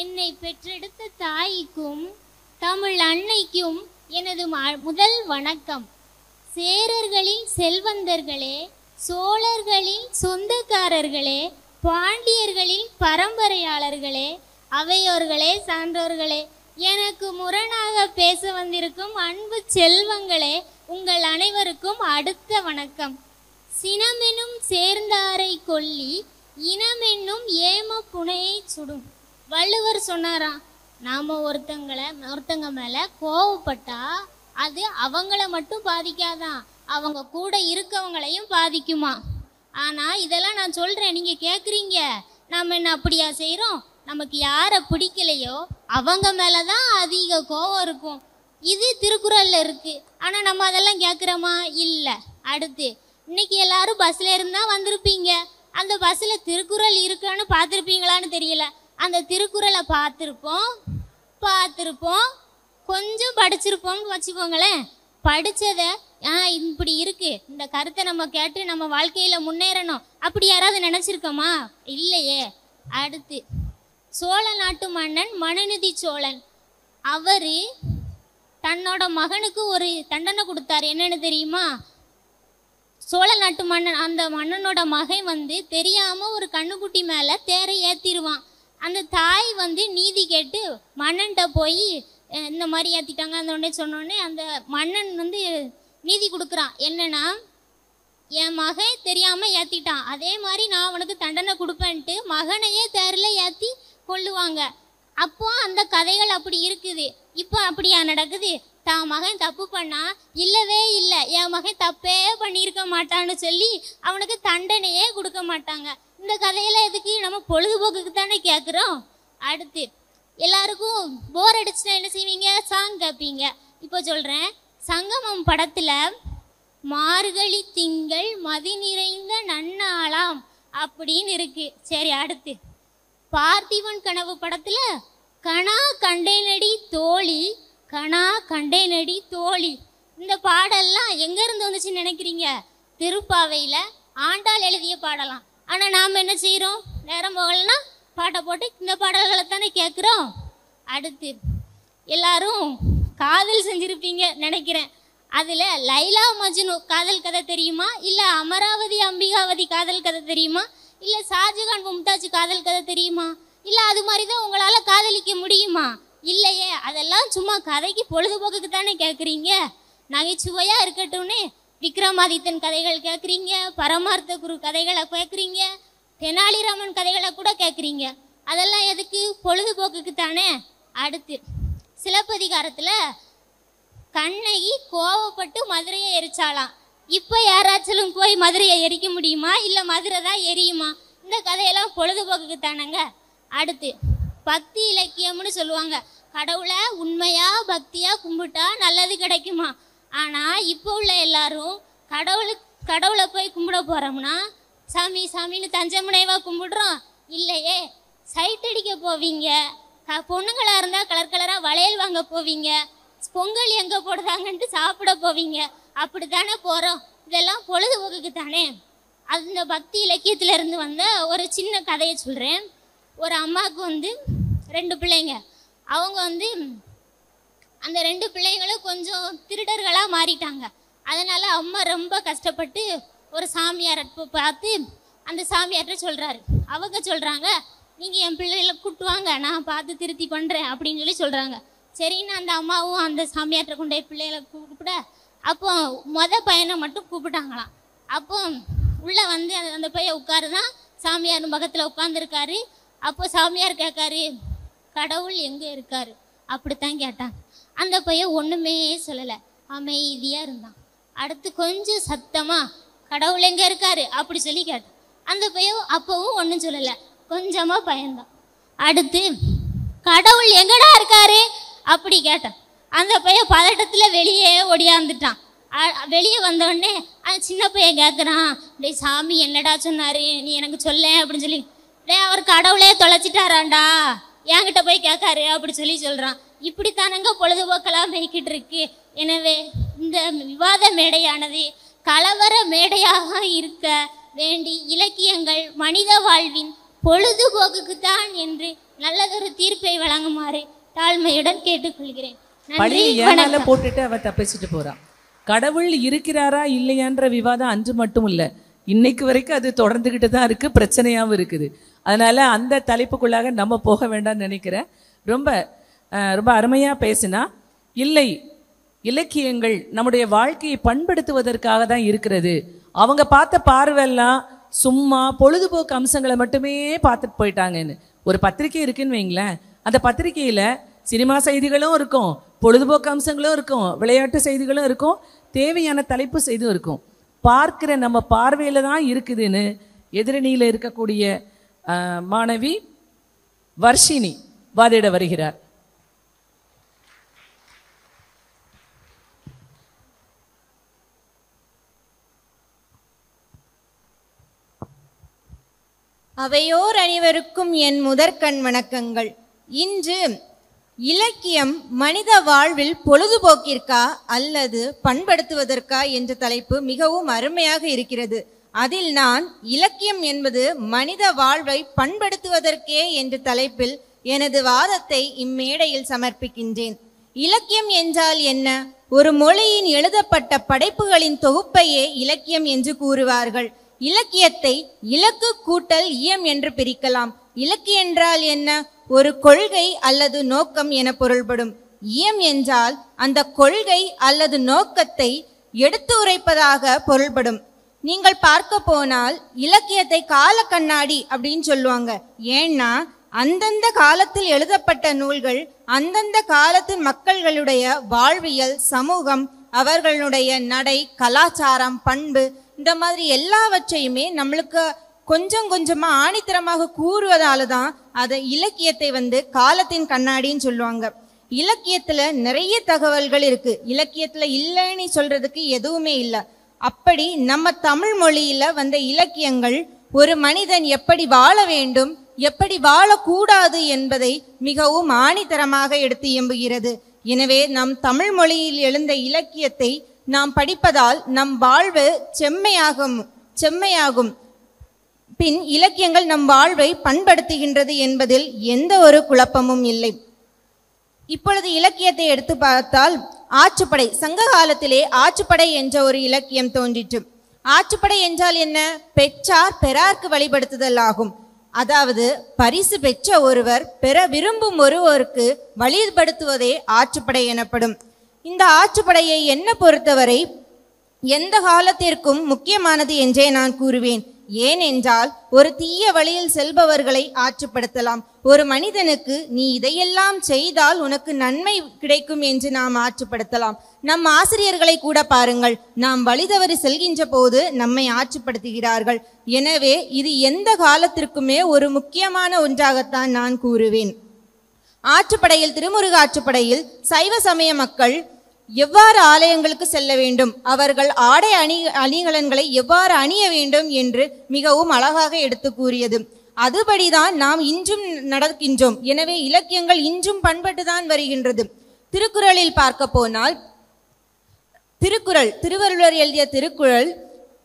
என்னை பெற்றெடுத்த தாய்க்கும் தமிழ் அன்னைக்கும் எனது முதல் வணக்கம். சேரர்களின் செல்வந்தர்களே, சோழர்களின் சொந்தக்காரர்களே, பாண்டியர்களின் பரம்பரையாளர்களே, அவையோர்களே, சான்றோர்களே, எனக்கு முரணாக பேச வந்திருக்கும் அன்பு செல்வங்களே, உங்கள் அனைவருக்கும் அடுத்த வணக்கம். சினமெனும் சேர்ந்தாரை கொல்லி இனமென்னும் ஏம புனையை சுடும். வள்ளுவர் சொன்னாராம், நாம ஒருத்தங்க மேல கோவப்பட்டா அது அவங்கள மட்டும் பாதிக்காதான், அவங்க கூட இருக்கவங்களையும் பாதிக்குமா. ஆனா இதெல்லாம் நான் சொல்றேன், நீங்க கேக்குறீங்க நாம என்ன அப்படியா செய்யறோம்? நமக்கு யாரை பிடிக்கலையோ அவங்க மேலதான் அதிக கோவம் இருக்கும். இது திருக்குறள்ல இருக்கு. ஆனா நம்ம அதெல்லாம் கேக்குறோமா? இல்ல. அடுத்து, இன்னைக்கு எல்லாரும் பஸ்ல இருந்தா வந்திருப்பீங்க. அந்த பஸ்ல திருக்குறள் இருக்கான்னு பார்த்துருப்பீங்களான்னு தெரியல. அந்த திருக்குறளை பார்த்துருப்போம், கொஞ்சம் படிச்சிருப்போம்னு வச்சுக்கோங்களேன். படிச்சதை இப்படி இருக்கு, இந்த கருத்தை நம்ம கேட்டு நம்ம வாழ்க்கையில முன்னேறணும், அப்படி யாராவது நினைச்சிருக்கோமா? இல்லையே. அடுத்து, சோழ நாட்டு மன்னன் மனுநீதி சோழன், அவரு தன்னோட மகனுக்கு ஒரு தண்டனை கொடுத்தாரு. என்னன்னு தெரியுமா? சோழ நாட்டு மன்னன், அந்த மன்னனோட மகன் தெரியாம ஒரு கண்ணுக்குட்டி மேல தேரை ஏத்திடுவான். அந்த தாய் நீதி கேட்டு மன்னன்கிட்ட போய் இந்த மாதிரி ஏத்திட்டாங்க அந்த உடனே சொன்னோடனே அந்த மன்னன் நீதி கொடுக்குறான். என்னன்னா, என் மகன் தெரியாம ஏத்திட்டான், அதே மாதிரி நான் அவனுக்கு தண்டனை கொடுப்பேன்ட்டு மகனையே தேர்ல ஏத்தி கொள்ளுவாங்க. அப்போ அந்த கதைகள் அப்படி இருக்குது. இப்போ அப்படியா நடக்குது? தான் மகன் தப்பு பண்ணா இல்லவே இல்லை, என் மகன் தப்பே பண்ணியிருக்க மாட்டான்னு சொல்லி அவனுக்கு தண்டனையே கொடுக்க மாட்டாங்க. இந்த கதையெல்லாம் எதுக்கு? நம்ம பொழுதுபோக்குக்கு தானே கேட்குறோம். அடுத்து, எல்லாருக்கும் போர் அடிச்சுன்னா என்ன செய்வீங்க? சாங் கேட்பீங்க. இப்போ சொல்கிறேன். சங்கமம் படத்தில் மார்கழி திங்கள் மதி நிறைந்த நன்னாளாம் அப்படின்னு இருக்கு. சரி, அடுத்து, பார்த்திபன் கனவு படத்தில் கணா கண்டேனடி தோழி, கணா கண்டேனடி தோழி, இந்த பாடல்லாம் எங்கேருந்து வந்துச்சுன்னு நினைக்கிறீங்க? திருப்பாவையில் ஆண்டாள் எழுதிய பாடலாம். ஆனால் நாம் என்ன செய்கிறோம்? நேரம் போகலன்னா பாட்டை போட்டு இந்த பாடல்களை தானே கேட்குறோம். அடுத்து, எல்லாரும் காதல் செஞ்சுருப்பீங்க நினைக்கிறேன். அதில் லைலா மஜ்னு காதல் கதை தெரியுமா? இல்லை அமராவதி அம்பிகாவதி காதல் கதை தெரியுமா? இல்லை ஷாஜகான் மும்தாஜ் காதல் கதை தெரியுமா? இல்லை அது மாதிரி தான் உங்களால் காதலிக்க முடியுமா? இல்லையே. அதெல்லாம் சும்மா கதைக்கு பொழுதுபோக்குக்கு தானே கேட்குறீங்க. நகைச்சுவையாக இருக்கட்டும்னு விக்ரமாதித்தன் கதைகள் கேட்குறீங்க, பரமார்த்த குரு கதைகளை கேட்குறீங்க, தெனாலிராமன் கதைகளை கூட கேட்குறீங்க. அதெல்லாம் எதுக்கு? பொழுதுபோக்குக்கு தானே. அடுத்து, சிலப்பதிகாரத்தில் கண்ணகி கோவப்பட்டு மதுரையை எரிச்சாலாம். இப்போ யாராச்சும் போய் மதுரையை எரிக்க முடியுமா? இல்லை மதுரை தான் எரியுமா? இந்த கதையெல்லாம் பொழுதுபோக்குக்கு தானேங்க. அடுத்து, பக்தி இலக்கியம்னு சொல்லுவாங்க. கடவுளை உண்மையா பக்தியா கும்பிட்டா நல்லது கிடைக்குமா? ஆனால் இப்போ உள்ள எல்லாரும் கடவுளை போய் கும்பிட போகிறோம்னா சாமி சாமின்னு தஞ்சமுனைவா கும்பிடுறோம். இல்லையே, சைட் அடிக்க போவீங்க, பொண்ணுங்களாக இருந்தால் கலர் கலராக வளையல் வாங்க போவீங்க, பொங்கல் எங்கே போடுறாங்கன்ட்டு சாப்பிட போவீங்க. அப்படி தானே போகிறோம். இதெல்லாம் பொழுதுபோக்குக்கு தானே. அந்த பக்தி இலக்கியத்திலேருந்து வந்த ஒரு சின்ன கதையை சொல்கிறேன். ஒரு அம்மாவுக்கு 2 பிள்ளைங்க. அவங்க அந்த 2 பிள்ளைங்களும் கொஞ்சம் திருடர்களாக மாறிட்டாங்க. அதனால் அம்மா ரொம்ப கஷ்டப்பட்டு ஒரு சாமியாரை பார்த்து அந்த சாமியார்கிட்ட சொல்கிறாரு. அவங்க சொல்கிறாங்க, நீங்கள் என் பிள்ளைகளை கூப்பிட்டு வாங்க, நான் பார்த்து திருத்தி பண்ணுறேன் அப்படின்னு சொல்லி சொல்கிறாங்க. சரின்னு அந்த அம்மாவும் அந்த சாமியார்கிட்ட கொண்டு போய் பிள்ளைகளை கூப்பிட, அப்போ பையனை மட்டும் கூப்பிட்டாங்களாம். அப்போ உள்ளே அந்த பையன் உட்காருதான், சாமியார் பக்கத்தில் உட்காந்துருக்காரு. அப்போ சாமியார் கேட்காரு, கடவுள் எங்கே இருக்காரு? அப்படித்தான் கேட்டாங்க. அந்த பையன் ஒன்றுமே சொல்லலை, அமைதியாக இருந்தான். அடுத்து கொஞ்சம் சத்தமாக, கடவுள் எங்கே இருக்காரு அப்படி சொல்லி கேட்டான். அந்த பையன் அப்பவும் ஒன்றும் சொல்லலை, கொஞ்சமாக பயந்தான். அடுத்து, கடவுள் எங்கடா இருக்காரு அப்படி கேட்டான். அந்த பையன் பதட்டத்தில் வெளியே ஒடியாந்துட்டான். வெளியே வந்தோடனே அந்த சின்ன பையன் கேட்குறான், டேய் சாமி என்னடா சொன்னாரு, நீ எனக்கு சொல்ல அப்படின்னு சொல்லி. அவர் கடவுளே தொலைச்சிட்டாராண்டா, என்கிட்ட போய் கேட்காரு அப்படி சொல்லி சொல்கிறான். இப்படித்தானங்க பொழுதுபோக்கெல்லாம் போய்கிட்டு இருக்கு. எனவே இந்த விவாத மேடையானது கலவர மேடையாக இருக்க வேண்டி இலக்கியங்கள் மனித வாழ்வின் பொழுதுபோக்குக்கு தான் என்று நல்லதொரு தீர்ப்பை வழங்குமாறு தாழ்மையுடன் கேட்டுக்கொள்கிறேன். நன்றி, வணக்கம். போட்டுட்டு அவ தப்பிச்சுட்டு போறான். கடவுள் இருக்கிறாரா இல்லையான்ற விவாதம் அன்று மட்டும் இல்லை, இன்னைக்கு வரைக்கும் அது தொடர்ந்துக்கிட்டு தான் இருக்கு, பிரச்சனையாகவும் இருக்குது. அதனால அந்த தலைப்புக்குள்ளாக நம்ம போக வேண்டாம்னு நினைக்கிறேன். ரொம்ப ரொம்ப அருமையாக பேசினா. இல்லை, இலக்கியங்கள் நம்முடைய வாழ்க்கையை பண்படுத்துவதற்காக தான் இருக்கிறது. அவங்க பார்த்த பார்வையெல்லாம் சும்மா பொழுதுபோக்கு அம்சங்களை மட்டுமே பார்த்துட்டு போயிட்டாங்கன்னு. ஒரு பத்திரிக்கை இருக்குன்னு வைங்களேன், அந்த பத்திரிக்கையில் சினிமா செய்திகளும் இருக்கும், பொழுதுபோக்கு அம்சங்களும் இருக்கும், விளையாட்டு செய்திகளும் இருக்கும், தேவையான தலைப்பு செய்தியும் இருக்கும். பார்க்கிற நம்ம பார்வையில் தான் இருக்குதுன்னு எதிரணியில் இருக்கக்கூடிய மாணவி வர்ஷினி வாதிட வருகிறார். அவையோர் அனைவருக்கும் என் முதற்கண் வணக்கங்கள். இன்று இலக்கியம் மனித வாழ்வில் பொழுதுபோக்கிற்கா அல்லது பண்படுத்துவதற்கா என்ற தலைப்பு மிகவும் அருமையாக இருக்கிறது. அதில் நான் இலக்கியம் என்பது மனித வாழ்வை பண்படுத்துவதற்கே என்ற தலைப்பில் எனது வாதத்தை இம்மேடையில் சமர்ப்பிக்கின்றேன். இலக்கியம் என்றால் என்ன? ஒரு மொழியின் எழுதப்பட்ட படைப்புகளின் தொகுப்பையே இலக்கியம் என்று கூறுவார்கள். இலக்கியத்தை இலக்கு கூட்டல் இயம் என்று பிரிக்கலாம். இலக்கு என்றால் என்ன? ஒரு கொள்கை அல்லது நோக்கம் என பொருள்படும். இயம் என்றால் அந்த கொள்கை அல்லது நோக்கத்தை எடுத்து உரைப்பதாக பொருள்படும். நீங்கள் பார்க்க போனால் இலக்கியத்தை கால கண்ணாடி அப்படின்னு சொல்லுவாங்க. ஏன்னா அந்தந்த காலத்தில் எழுதப்பட்ட நூல்கள் அந்தந்த காலத்தின் மக்களுடைய வாழ்வியல், சமூகம், அவர்களுடைய நடை, கலாச்சாரம், பண்பு, இந்த மாதிரி எல்லாவற்றையுமே நம்மளுக்கு கொஞ்சம் கொஞ்சமாக ஆணித்தரமாக கூறுவதால தான் அதை இலக்கியத்தை காலத்தின் கண்ணாடின்னு சொல்லுவாங்க. இலக்கியத்தில் நிறைய தகவல்கள் இருக்கு. இலக்கியத்தில் இல்லைன்னு சொல்றதுக்கு எதுவுமே இல்லை. அப்படி நம்ம தமிழ் மொழியில வந்த இலக்கியங்கள் ஒரு மனிதன் எப்படி வாழ வேண்டும், எப்படி வாழக்கூடாது என்பதை மிகவும் ஆணித்தரமாக எடுத்து இயம்புகிறது. எனவே நம் தமிழ் மொழியில் எழுந்த இலக்கியத்தை நாம் படிப்பதால் நம் வாழ்வு செம்மையாகும். பின் இலக்கியங்கள் நம் வாழ்வை பண்படுத்துகின்றது என்பதில் எந்த ஒரு குழப்பமும் இல்லை. இப்பொழுது இலக்கியத்தை எடுத்து பார்த்தால் ஆற்றுப்படை, சங்க காலத்திலே ஆற்றுப்படை என்ற ஒரு இலக்கியம் தோன்றிற்று. ஆற்றுப்படை என்றால் என்ன? பெற்றார் பெறார்க்கு வழிபடுத்துதல் ஆகும். அதாவது பரிசு பெற்ற ஒருவர் பெற விரும்பும் ஒருவருக்கு வழிபடுத்துவதே ஆற்றுப்படை எனப்படும். இந்த ஆற்றுப்படையை என்ன பொறுத்தவரை எந்த காலத்திற்கும் முக்கியமானது என்றே நான் கூறுவேன். ஏனென்றால் ஒரு தீய வழியில் செல்பவர்களை ஆற்றுப்படுத்தலாம். ஒரு மனிதனுக்கு நீ இதையெல்லாம் செய்தால் உனக்கு நன்மை கிடைக்கும் என்று நாம் ஆற்றுப்படுத்தலாம். நம் ஆசிரியர்களை கூட பாருங்கள், நாம் வழிதவறி செல்கின்ற போது நம்மை ஆற்றுப்படுத்துகிறார்கள். எனவே இது எந்த காலத்திற்குமே ஒரு முக்கியமான ஒன்றாகத்தான் நான் கூறுவேன். ஆற்றுப்படையில், திருமுருக ஆற்றுப்படையில் சைவ சமய மக்கள் எவ்வாறு ஆலயங்களுக்கு செல்ல வேண்டும், அவர்கள் ஆடை அணிகலன்களை எவ்வாறு அணிய வேண்டும் என்று மிகவும் அழகாக எடுத்து கூறியது. அதுபடிதான் நாம் இன்றும் நடக்கின்றோம். எனவே இலக்கியங்கள் இன்றும் பண்பட்டுதான் வருகின்றது. திருக்குறளில் பார்க்க போனால் திருவள்ளுவர் எழுதிய திருக்குறள்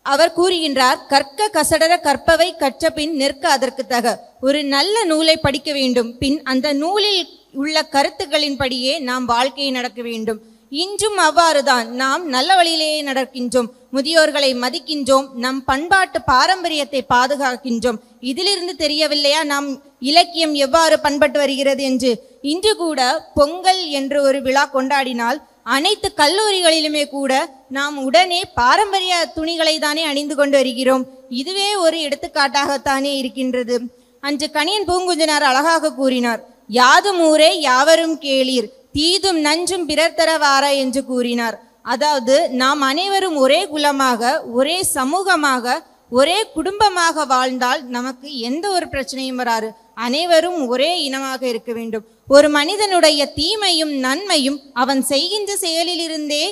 அவர் கூறுகின்றார், கற்க கசடர கற்பவை கற்ற பின் நிற்க அதற்கு தக. ஒரு நல்ல நூலை படிக்க வேண்டும், பின் அந்த நூலில் உள்ள கருத்துக்களின்படியே நாம் வாழ்க்கையை நடக்க வேண்டும். இன்றும் அவ்வாறுதான் நாம் நல்ல வழியிலேயே நடக்கின்றோம், முதியோர்களை மதிக்கின்றோம், நம் பண்பாட்டு பாரம்பரியத்தை பாதுகாக்கின்றோம். இதிலிருந்து தெரியவில்லையா நாம் இலக்கியம் எவ்வாறு பண்பட்டு வருகிறது என்று? இன்று கூட பொங்கல் என்று ஒரு விழா கொண்டாடினால் அனைத்து கல்லூரிகளிலுமே கூட நாம் உடனே பாரம்பரிய துணிகளை தானே அணிந்து கொண்டு வருகிறோம். இதுவே ஒரு எடுத்துக்காட்டாகத்தானே இருக்கின்றது. அன்று கணியன் பூங்குஞ்சனார் அழகாக கூறினார், யாதும் ஊரே யாவரும் கேளீர், தீதும் நஞ்சும் பிறர் தர வார என்று கூறினார். அதாவது நாம் அனைவரும் ஒரே குலமாக, ஒரே சமூகமாக, ஒரே குடும்பமாக வாழ்ந்தால் நமக்கு எந்த ஒரு பிரச்சனையும் வராது. அனைவரும் ஒரே இனமாக இருக்க வேண்டும். ஒரு மனிதனுடைய தீமையும் நன்மையும் அவன் செய்கின்ற செயலிலிருந்தே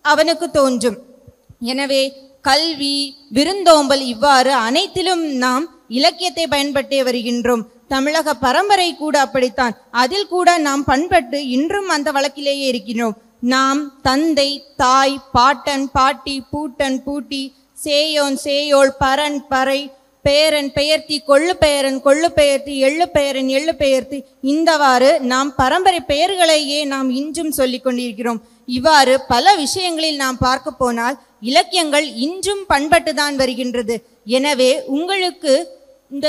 அவனுக்கு தோன்றும். எனவே கல்வி, விருந்தோம்பல் இவ்வாறு அனைத்திலும் நாம் இலக்கியத்தை பயன்படுத்தி வருகின்றோம். தமிழக பரம்பரை கூட அப்படித்தான். அதில் கூட நாம் பண்பட்டு இன்றும் அந்த வழக்கிலேயே இருக்கிறோம். நாம் தந்தை, தாய், பாட்டன், பாட்டி, பூட்டன், பூட்டி, சேயோன், சேயோள், பரன், பறை பெயரன் பெயர்த்தி கொள்ளு பெயரன் கொள்ளு பெயர்த்தி எள்ளு பெயரன் எள்ளு பெயர்த்தி இந்தவாறு நாம் பரம்பரை பெயர்களையே நாம் இன்றும் சொல்லிக் கொண்டிருக்கிறோம். இவ்வாறு பல விஷயங்களில் நாம் பார்க்க போனால் இலக்கியங்கள் இன்றும் பண்பட்டுதான் வருகின்றது. எனவே உங்களுக்கு இந்த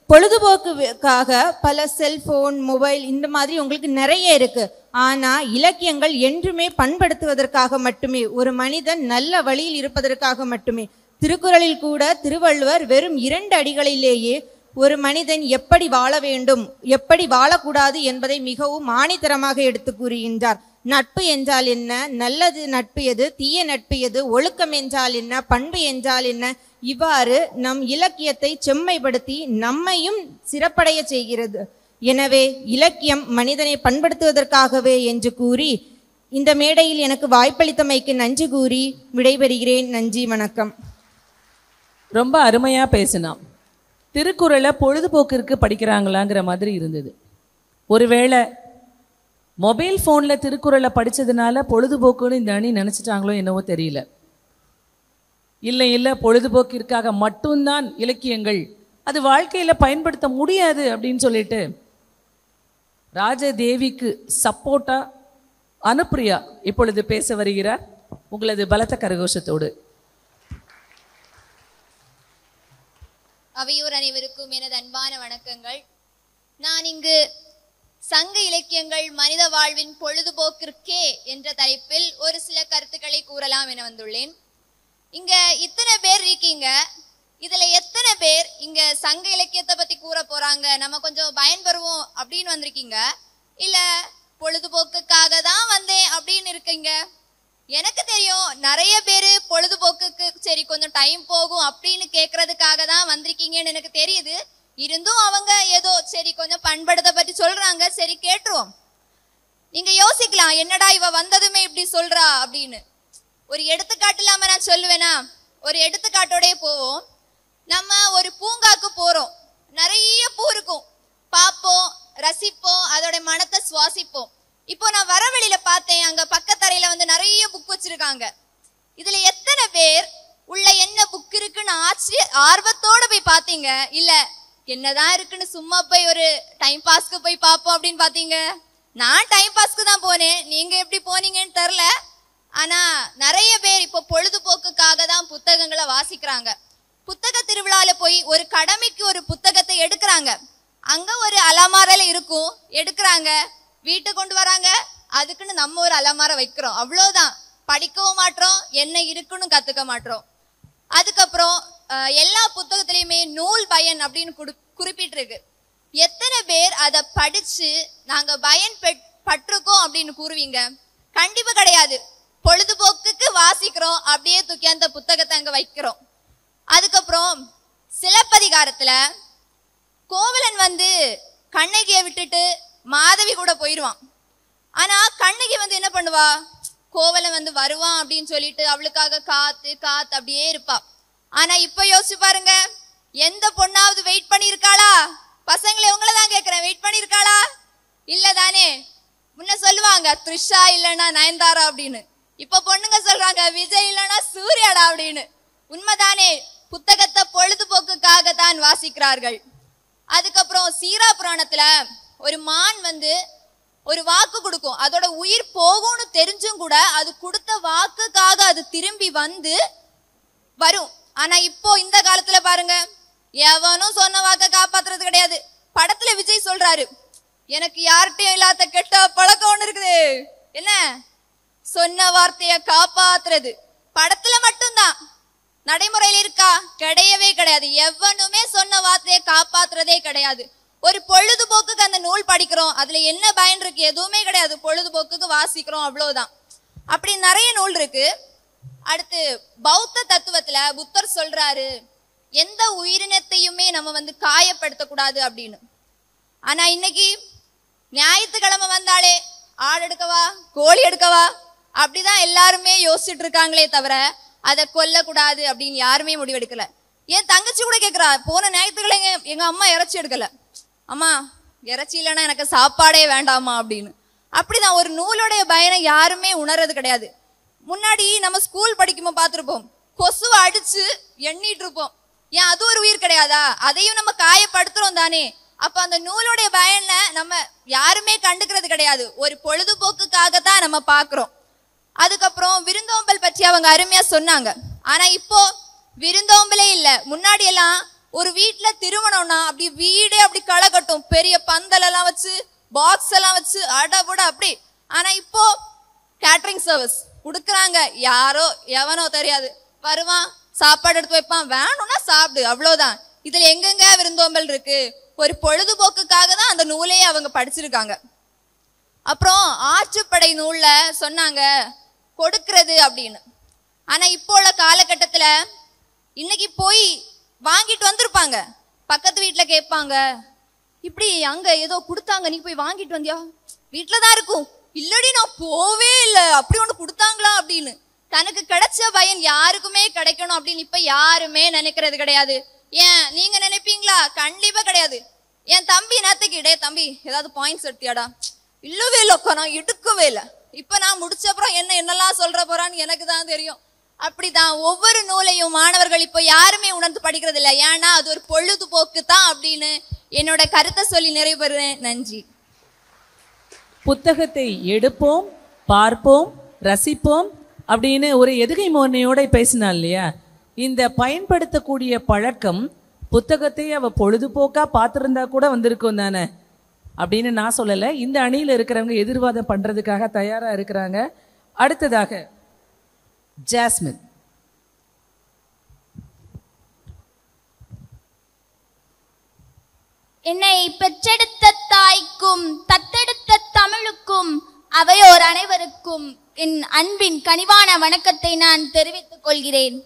பொழுதுபோக்குக்காக பல செல்போன் மொபைல் இந்த மாதிரி உங்களுக்கு நிறைய இருக்கு. ஆனா இலக்கியங்கள் என்றுமே பண்படுத்துவதற்காக மட்டுமே, ஒரு மனிதன் நல்ல வழியில் இருப்பதற்காக மட்டுமே. திருக்குறளில் கூட திருவள்ளுவர் வெறும் 2 அடிகளிலேயே ஒரு மனிதன் எப்படி வாழ வேண்டும் எப்படி வாழக்கூடாது என்பதை மிகவும் ஆணித்தரமாக எடுத்து கூறுகின்றார். நட்பு என்றால் என்ன, நல்லது நட்பு எது, தீய நட்பு எது, ஒழுக்கம் என்றால் என்ன, பண்பு என்றால் என்ன, இவ்வாறு நம் இலக்கியத்தை செம்மைப்படுத்தி நம்மையும் சிறப்படைய செய்கிறது. எனவே இலக்கியம் மனிதனை பண்படுத்துவதற்காகவே என்று கூறி இந்த மேடையில் எனக்கு வாய்ப்பளித்தமைக்கு நன்றி கூறி விடைபெறுகிறேன். நன்றி, வணக்கம். ரொம்ப அருமையாக பேசினான். திருக்குறளை பொழுதுபோக்கிற்கு படிக்கிறாங்களாங்கிற மாதிரி இருந்தது. ஒருவேளை மொபைல் ஃபோனில் திருக்குறளை படித்ததுனால பொழுதுபோக்குன்னு இந்த அணி நினச்சிட்டாங்களோ என்னவோ தெரியல. இல்லை பொழுதுபோக்கிற்காக மட்டும்தான் இலக்கியங்கள், அது வாழ்க்கையில் பயன்படுத்த முடியாது அப்படின்னு சொல்லிட்டு ராஜதேவிக்கு சப்போர்ட்டா அனுப்பிரியா இப்பொழுது பேச வருகிறார். உங்களது பலத்த கரகோஷத்தோடு. அவையோர் அனைவருக்கும் எனது அன்பான வணக்கங்கள். நான் இங்கு சங்க இலக்கியங்கள் மனித வாழ்வின் பொழுதுபோக்கிற்கே என்ற தலைப்பில் ஒரு சில கருத்துக்களை கூறலாம் என வந்துள்ளேன். இங்க இத்தனை பேர் இருக்கீங்க, இதுல எத்தனை பேர் இங்க சங்க இலக்கியத்தை பத்தி கூற போறாங்க, நம்ம கொஞ்சம் பயன்பெறுவோம் அப்படின்னு வந்திருக்கீங்க, இல்ல பொழுதுபோக்குக்காக தான் வந்தேன் அப்படின்னு இருக்கீங்க? எனக்கு தெரியும் நிறைய பேரு பொழுதுபோக்குக்கு சரி கொஞ்சம் டைம் போகும் அப்படின்னு கேட்கறதுக்காக தான் வந்திருக்கீங்கன்னு எனக்கு தெரியுது. இருந்தும் அவங்க ஏதோ சரி கொஞ்சம் பண்படுத்த பத்தி சொல்றாங்க, சரி கேட்டுருவோம். நீங்க யோசிக்கலாம், என்னடா இவ வந்ததுமே இப்படி சொல்றா அப்படின்னு. ஒரு எடுத்துக்காட்டு இல்லாம நான் சொல்லுவேனா? ஒரு எடுத்துக்காட்டோடய போவோம். நம்ம ஒரு பூங்காக்கு போறோம், நிறைய பூ இருக்கும், பார்ப்போம், ரசிப்போம், அதோட மனத்தை சுவாசிப்போம். இப்போ நான் வர வழியில பார்த்தேன், அங்க பக்கத்தரையில வந்து நிறைய புக் வச்சிருக்காங்க. இதுல எத்தனை பேர் உள்ள என்ன புக் இருக்குன்னு ஆர்வத்தோட போய் பார்த்தீங்க, இல்ல என்னதான் இருக்குன்னு சும்மா போய் ஒரு டைம் பாஸ்க்கு போய் பார்ப்போம் அப்படின்னு பார்த்தீங்க? நான் டைம் பாஸ்க்கு தான் போனேன், நீங்க எப்படி போனீங்கன்னு தெரில. ஆனா நிறைய பேர் இப்போ பொழுதுபோக்குக்காக தான் புத்தகங்களை வாசிக்கிறாங்க. புத்தக திருவிழால போய் ஒரு கடமைக்கு ஒரு புத்தகத்தை எடுக்கிறாங்க, அங்க ஒரு அலமாரில இருக்கும், எடுக்கிறாங்க, வீட்டை கொண்டு வராங்க, அதுக்குன்னு நம்ம ஒரு அலமார வைக்கிறோம், அவ்வளோதான். படிக்கவும் மாட்டோம், என்ன இருக்குன்னு கத்துக்க மாட்டோம். அதுக்கப்புறம் எல்லா புத்தகத்திலையுமே நூல் பயன் அப்படின்னு குறிப்பிட்டிருக்கு. எத்தனை பேர் அதை படிச்சு நாங்க பயன் பட்டிருக்கோம் அப்படின்னு கூறுவீங்க? கண்டிப்பா கிடையாது. பொழுதுபோக்குக்கு வாசிக்கிறோம், அப்படியே தூக்கி அந்த புத்தகத்தை அங்க வைக்கிறோம். அதுக்கப்புறம் சிலப்பதிகாரத்துல கோவலன் வந்து கண்ணகியை விட்டுட்டு மாதவி கூட போயிடுவான். ஆனா கண்ணகி வந்து என்ன பண்ணுவா, கோவலன் வந்து வருவான் அப்படின்னு சொல்லிட்டு அவளுக்காக காத்து காத்து அப்படியே இருப்பா. ஆனா இப்ப யோசிச்சு பாருங்க, எந்த பொண்ணாவது வெயிட் பண்ணிருக்காளா? பசங்களை உங்களை தான் கேட்கிறேன், வெயிட் பண்ணிருக்காளா? இல்ல தானே. முன்ன சொல்லுவாங்க த்ரிஷா இல்லைன்னா நயன்தாரா அப்படின்னு, இப்ப பொண்ணுங்க சொல்றாங்க விஜய் இல்லைன்னா சூர்யாடா அப்படின்னு. உண்மைதானே, புத்தகத்தை பொழுதுபோக்குக்காக தான் வாசிக்கிறார்கள். அதுக்கப்புறம் சீரா புராணத்துல ஒரு மான் வந்து ஒரு வாக்கு கொடுக்கும், அதோட உயிர் போகும்னு தெரிஞ்சும் கூட அது கொடுத்த வாக்குக்காக அது திரும்பி வந்து வரும். ஆனா இப்போ இந்த காலத்துல பாருங்க, எவனும் சொன்ன வாக்க காப்பாத்துறது கிடையாது. படத்துல விஜய் சொல்றாரு, எனக்கு யார்கிட்டயும் இல்லாத கெட்ட பழக்கம் ஒண்ணு இருக்குது, என்ன சொன்ன வார்த்தைய காப்பாத்துறது. படத்துல மட்டும்தான், நடைமுறையில இருக்கா? கிடையவே கிடையாது. எவனுமே சொன்ன வார்த்தையை காப்பாத்துறதே கிடையாது. ஒரு பொழுதுபோக்குக்கு அந்த நூல் படிக்கிறோம், அதுல என்ன பயன் இருக்கு? எதுவுமே கிடையாது. பொழுதுபோக்குக்கு வாசிக்கிறோம், அவ்வளவுதான். அப்படி நிறைய நூல் இருக்கு. அடுத்து பௌத்த தத்துவத்துல புத்தர் சொல்றாரு, எந்த உயிரினத்தையுமே நம்ம வந்து காயப்படுத்தக்கூடாது அப்படின்னு. ஆனா இன்னைக்கு ஞாயிற்றுக்கிழமை வந்தாலே ஆடு எடுக்கவா கோழி எடுக்கவா அப்படிதான் எல்லாருமே யோசிச்சுட்டு இருக்காங்களே தவிர அதை கொல்லக்கூடாது அப்படின்னு யாருமே முடிவெடுக்கல. என் தங்கச்சி கூட கேட்கிறா, போன ஞாயிற்றுக்கிழமை எங்க அம்மா இறைச்சி எடுக்கல, அம்மா இறைச்சி இல்லைன்னா எனக்கு சாப்பாடே வேண்டாமா அப்படின்னு. அப்படிதான் ஒரு நூலுடைய பயனை யாருமே உணர்றது கிடையாது. முன்னாடி நம்ம ஸ்கூல் படிக்கும்போது பார்த்துருப்போம், கொசுவை அடிச்சு எண்ணிட்டு இருப்போம். ஏன் அது ஒரு உயிர் கிடையாதா? அதையும் நம்ம காயப்படுத்துறோம் தானே. அப்ப அந்த நூலுடைய பயன்ல நம்ம யாருமே கண்டுக்கிறது கிடையாது. ஒரு பொழுதுபோக்குக்காக தான் நம்ம பாக்குறோம். அதுக்கப்புறம் விருந்தோம்பல் பற்றி அவங்க அருமையா சொன்னாங்க. ஆனா இப்போ விருந்தோம்பலே இல்ல. முன்னாடி எல்லாம் ஒரு வீட்டுல திருமணம்னா அப்படி வீடே அப்படி களை கட்டும், பெரிய பந்தல் எல்லாம் வச்சு பாக்ஸ் எல்லாம் வச்சு அடபுட அப்படி. ஆனா இப்போ கேட்டரிங் சர்வீஸ் கொடுக்குறாங்க. யாரோ எவனோ தெரியாது வருவான், சாப்பாடு எடுத்து வைப்பான், வேணும்னா சாப்பிடு, அவ்வளவுதான். இதுல எங்கெங்க விருந்தோம்பல் இருக்கு? ஒரு பொழுதுபோக்குக்காக தான் அந்த நூலையே அவங்க படிச்சிருக்காங்க. அப்புறம் ஆற்றுப்படை நூல்ல சொன்னாங்க கொடுக்கிறது அப்படின்னு. ஆனா இப்போ உள்ள காலகட்டத்துல இன்னைக்கு போய் வாங்கிட்டு வந்திருப்பாங்க, பக்கத்து வீட்டுல கேட்பாங்க, இப்படி அங்க ஏதோ கொடுத்தாங்க, நீ போய் வாங்கிட்டு வந்தியா? வீட்டுலதான் இருக்கும். இல்லடி நான் போவே இல்லை, அப்படி ஒண்ணு கொடுத்தாங்களா அப்படின்னு. தனக்கு கிடைச்ச பயன் யாருக்குமே கிடைக்கணும் அப்படின்னு இப்ப யாருமே நினைக்கிறது கிடையாது. ஏன் நீங்க நினைப்பீங்களா? கண்டிப்பா கிடையாது. என் தம்பி நேத்துக்கு இடே தம்பி ஏதாவது பாயிண்ட்ஸ் எடுத்தியாடா? இல்லவே இல்லக்கா, நான் எடுக்கவே இல்லை. இப்ப நான் முடிச்ச அப்புறம் என்னெல்லாம் சொல்ற போறான்னு எனக்கு தான் தெரியும். அப்படிதான் ஒவ்வொரு நூலையும் மாணவர்கள் இப்போ யாருமே உணர்ந்து படிக்கிறது இல்லை. ஏன்னா அது ஒரு பொழுதுபோக்கு தான் அப்படின்னு என்னோட கருத்தை சொல்லி நிறைவு பெறுறேன். நன்றி. புத்தகத்தை எடுப்போம், பார்ப்போம், ரசிப்போம் அப்படின்னு ஒரு எதுகை மோனையோட பேசினா இல்லையா? இந்த பயன்படுத்தக்கூடிய பழக்கம் புத்தகத்தை அவ பொழுதுபோக்கா பார்த்துருந்தா கூட வந்திருக்கும் தானே அப்படின்னு நான் சொல்லலை. இந்த அணியில் இருக்கிறவங்க எதிர்வாதம் பண்றதுக்காக தயாரா இருக்கிறாங்க. அடுத்ததாக ஜாஸ்மின். என்னை பெற்றெடுத்த தாய்க்கும் தத்தெடுத்த தமிழுக்கும் அவையோர் அனைவருக்கும் என் அன்பின் கனிவான வணக்கத்தை நான் தெரிவித்துக் கொள்கிறேன்.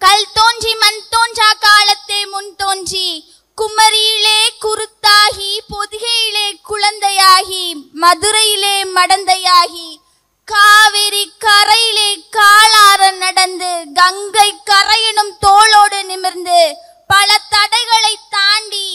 கல் தோன்றி மண் தோன்றா காலத்தே முன் தோன்றி குமரியிலே குருத்தாகி பொதிகையிலே குழந்தையாகி மதுரையிலே மடந்தையாகி காவிரி கரையிலே காலார நடந்து கங்கை கரையினும் தோளோடு நிமிர்ந்து பல தடைகளை தாண்டி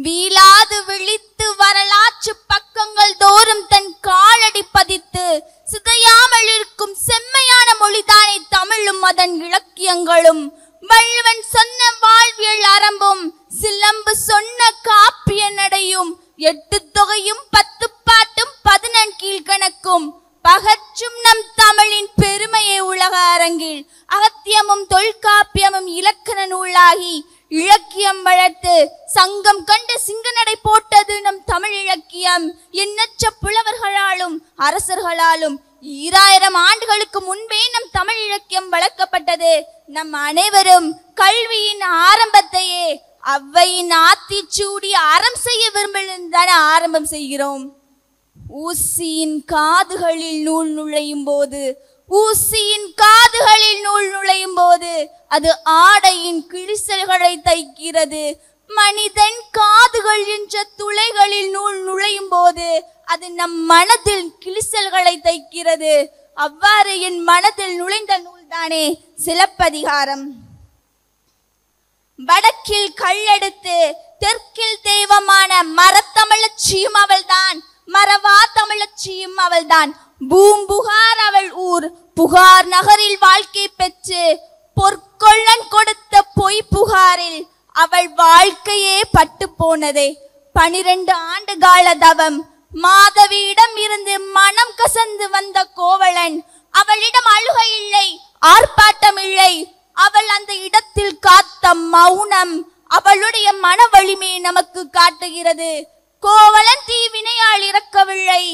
வீழாது விழித்து வரலாற்று பக்கங்கள் தோறும் தன் காலடி பதித்து சிதையாமல் இருக்கும் செம்மையான மொழிதானே தமிழும் அதன் இலக்கியங்களும். வள்ளுவன் சொன்ன வாழ்வியல் அறம்பும் சிலம்பு சொன்ன காப்பிய நடையும் 8 தொகையும் 10 பாட்டும் 11 கீழ்கணக்கும் பகற்றும் நம் தமிழின் பெருமையை உலக அரங்கில் அகத்தியமும் தொல்காப்பியமும் இலக்கண நூலாகி இலக்கியம் வளர்த்து சங்கம் கண்டு சிங்கநடை போட்டது நம் தமிழ் இலக்கியம். எண்ணற்ற புலவர்களாலும் அரசர்களாலும் 2000 ஆண்டுகளுக்கு முன்பே நம் தமிழ் இலக்கியம் வளர்க்கப்பட்டது. நம் அனைவரும் கல்வியின் ஆரம்பத்தையே அவ்வையின் ஆத்திச்சூடி அறம் செய்ய விரும்புதான ஆரம்பம் செய்கிறோம். ஊசியின் காதுகளில் நூல் நுழையும் போது அது ஆடையின் கிழிசல்களை தைக்கிறது. மனிதன் காதுகள் என்ற துளைகளில் நூல் நுழையும் போது அது நம் மனதில் கிழிசல்களை தைக்கிறது. அவ்வாறு என் மனதில் நுழைந்த நூல்தானே சிலப்பதிகாரம். வடக்கில் கல்லெடுத்து தெற்கில் தெய்வமான மரத்தமிழச்சியும் அவள்தான், மரவா தமிழச்சியும் அவள்தான். பூம்புகார் அவள் ஊர், புகார் நகரில் வாழ்க்கை பெற்று பொற்கொள்ளன் கொடுத்த பொய் புகாரில் அவள் வாழ்க்கையே பட்டு போனதே. 12 ஆண்டு கால தவம் மாதவியிடம் இருந்து மனம் கசந்து வந்த கோவலன். அவளிடம் அழுகை இல்லை, ஆர்ப்பாட்டம் இல்லை. அவள் அந்த இடத்தில் காத்த மௌனம் அவளுடைய மன வலிமையை நமக்கு காட்டுகிறது. கோவலன் தீவினையால் இறக்கவில்லை,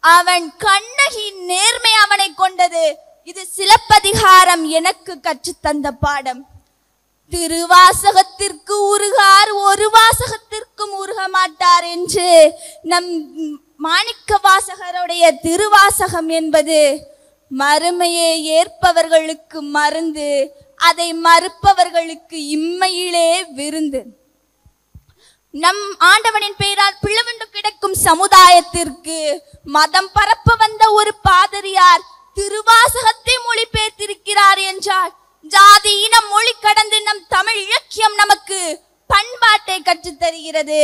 அவன் கண்ணகியின் நேர்மை அவனை கொண்டது. இது சிலப்பதிகாரம் எனக்கு கற்றுத்தந்த பாடம். திருவாசகத்திற்கு உருகார் ஒரு வாசகத்திற்கும் உருக மாட்டார் என்று நம் மாணிக்க வாசகருடைய திருவாசகம் என்பது மறுமையை ஏற்பவர்களுக்கு மருந்து, அதை மறுப்பவர்களுக்கு இம்மையிலே விருந்து. நம் ஆண்டவனின் பெயரால் பிளவுண்டு கிடக்கும் சமுதாயத்திற்கு மதம் பரப்ப வந்த ஒரு பாதிரியார் திருவாசகத்தை மொழிபெயர்த்திருக்கிறார் என்றால் ஜாதி இனம் மொழி கடந்து நம் தமிழ் இலக்கியம் நமக்கு பண்பாட்டை கற்றுத் தருகிறது.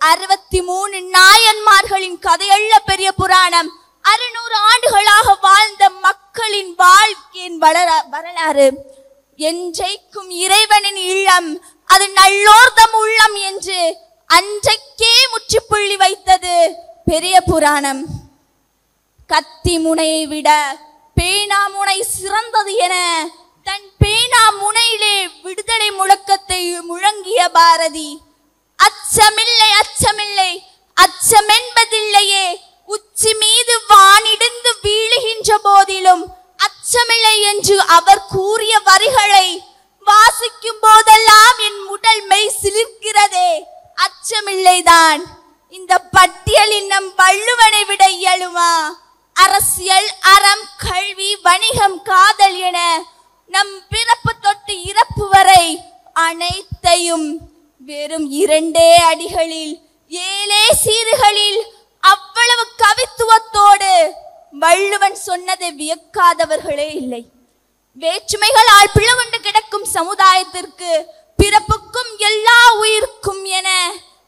63 நாயன்மார்களின் கதையல்ல பெரிய புராணம். 600 ஆண்டுகளாக வாழ்ந்த மக்களின் வாழ்க்கையின் வரலாறு. என்றைக்கும் இறைவனின் இல்லம் அது நல்லோர்தம் உள்ளம் என்று அன்றைக்கே முற்றுப்புள்ளி வைத்தது பெரிய புராணம். கத்தி முனையை விட பேனா முனை சிறந்தது என தன் பேனா முனையிலே விடுதலை முழக்கத்தை முழங்கிய பாரதி, அச்சமில்லை அச்சமில்லை அச்சமென்பதில்லையே, உச்சி மீது வானிடிந்து வீழுகின்ற போதிலும் அச்சமில்லை என்று அவர் கூறிய வரிகளை வாசிக்கும் போதெல்லாம் என் உடல் மெய் சிலிர்க்கிறதே. அச்சமில்லைதான். இந்த பட்டியலில் நம் வள்ளுவனை விட இயலுமா? அரசியல், அறம், கல்வி, வணிகம், காதல் என நம் பிறப்பு தொட்டு இறப்பு வரை அனைத்தையும் வெறும் 2 அடிகளில் 7 சீர்களில் அவ்வளவு கவித்துவத்தோடு வள்ளுவன் சொன்னதை வியக்காதவர்களே இல்லை. வேற்றுமைகளால் பிளவுண்டு கிடக்கும் சமுதாயத்திற்கு பிறப்புக்கும் எல்லா உயிருக்கும் என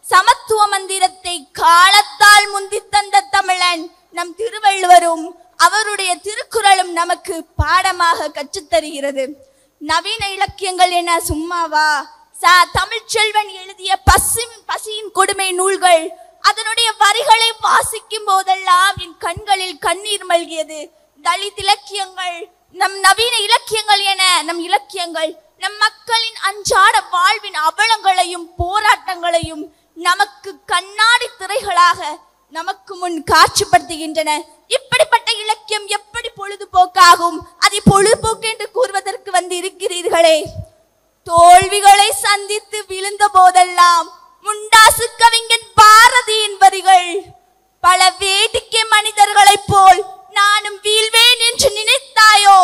சமத்துவ மந்திரத்தை காலத்தால் முந்தி தந்த தமிழன் நம் திருவள்ளுவரும் அவருடைய திருக்குறளும் நமக்கு பாடமாக கற்றுத்தருகிறது. நவீன இலக்கியங்கள் என சும்மாவா? தமிழ்ச்செல்வன் எழுதிய பசியின் கொடுமை நூல்கள், அதனுடைய வரிகளை வாசிக்கும் போதெல்லாம் என் கண்களில் கண்ணீர் மல்கியது. தலித் இலக்கியங்கள், நம் நவீன இலக்கியங்கள் என நம் இலக்கியங்கள் நம் மக்களின் அன்றாட வாழ்வின் அவலங்களையும் போராட்டங்களையும் நமக்கு கண்ணாடி திரைகளாக நமக்கு முன் காட்சிப்படுத்துகின்றன. இப்படிப்பட்ட இலக்கியம் எப்படி பொழுதுபோக்காகும்? அதை பொழுதுபோக்கு என்று கூறுவதற்கு வந்து இருக்கிறீர்களே. தோல்விகளை சந்தித்து விழுந்த போதெல்லாம் முண்டாசு கவிஞன் பாரதியின் வரிகள், பல வேடிக்கை மனிதர்களைப் போல் நானும் வீழ்வேன் என்று நினைத்தாயோ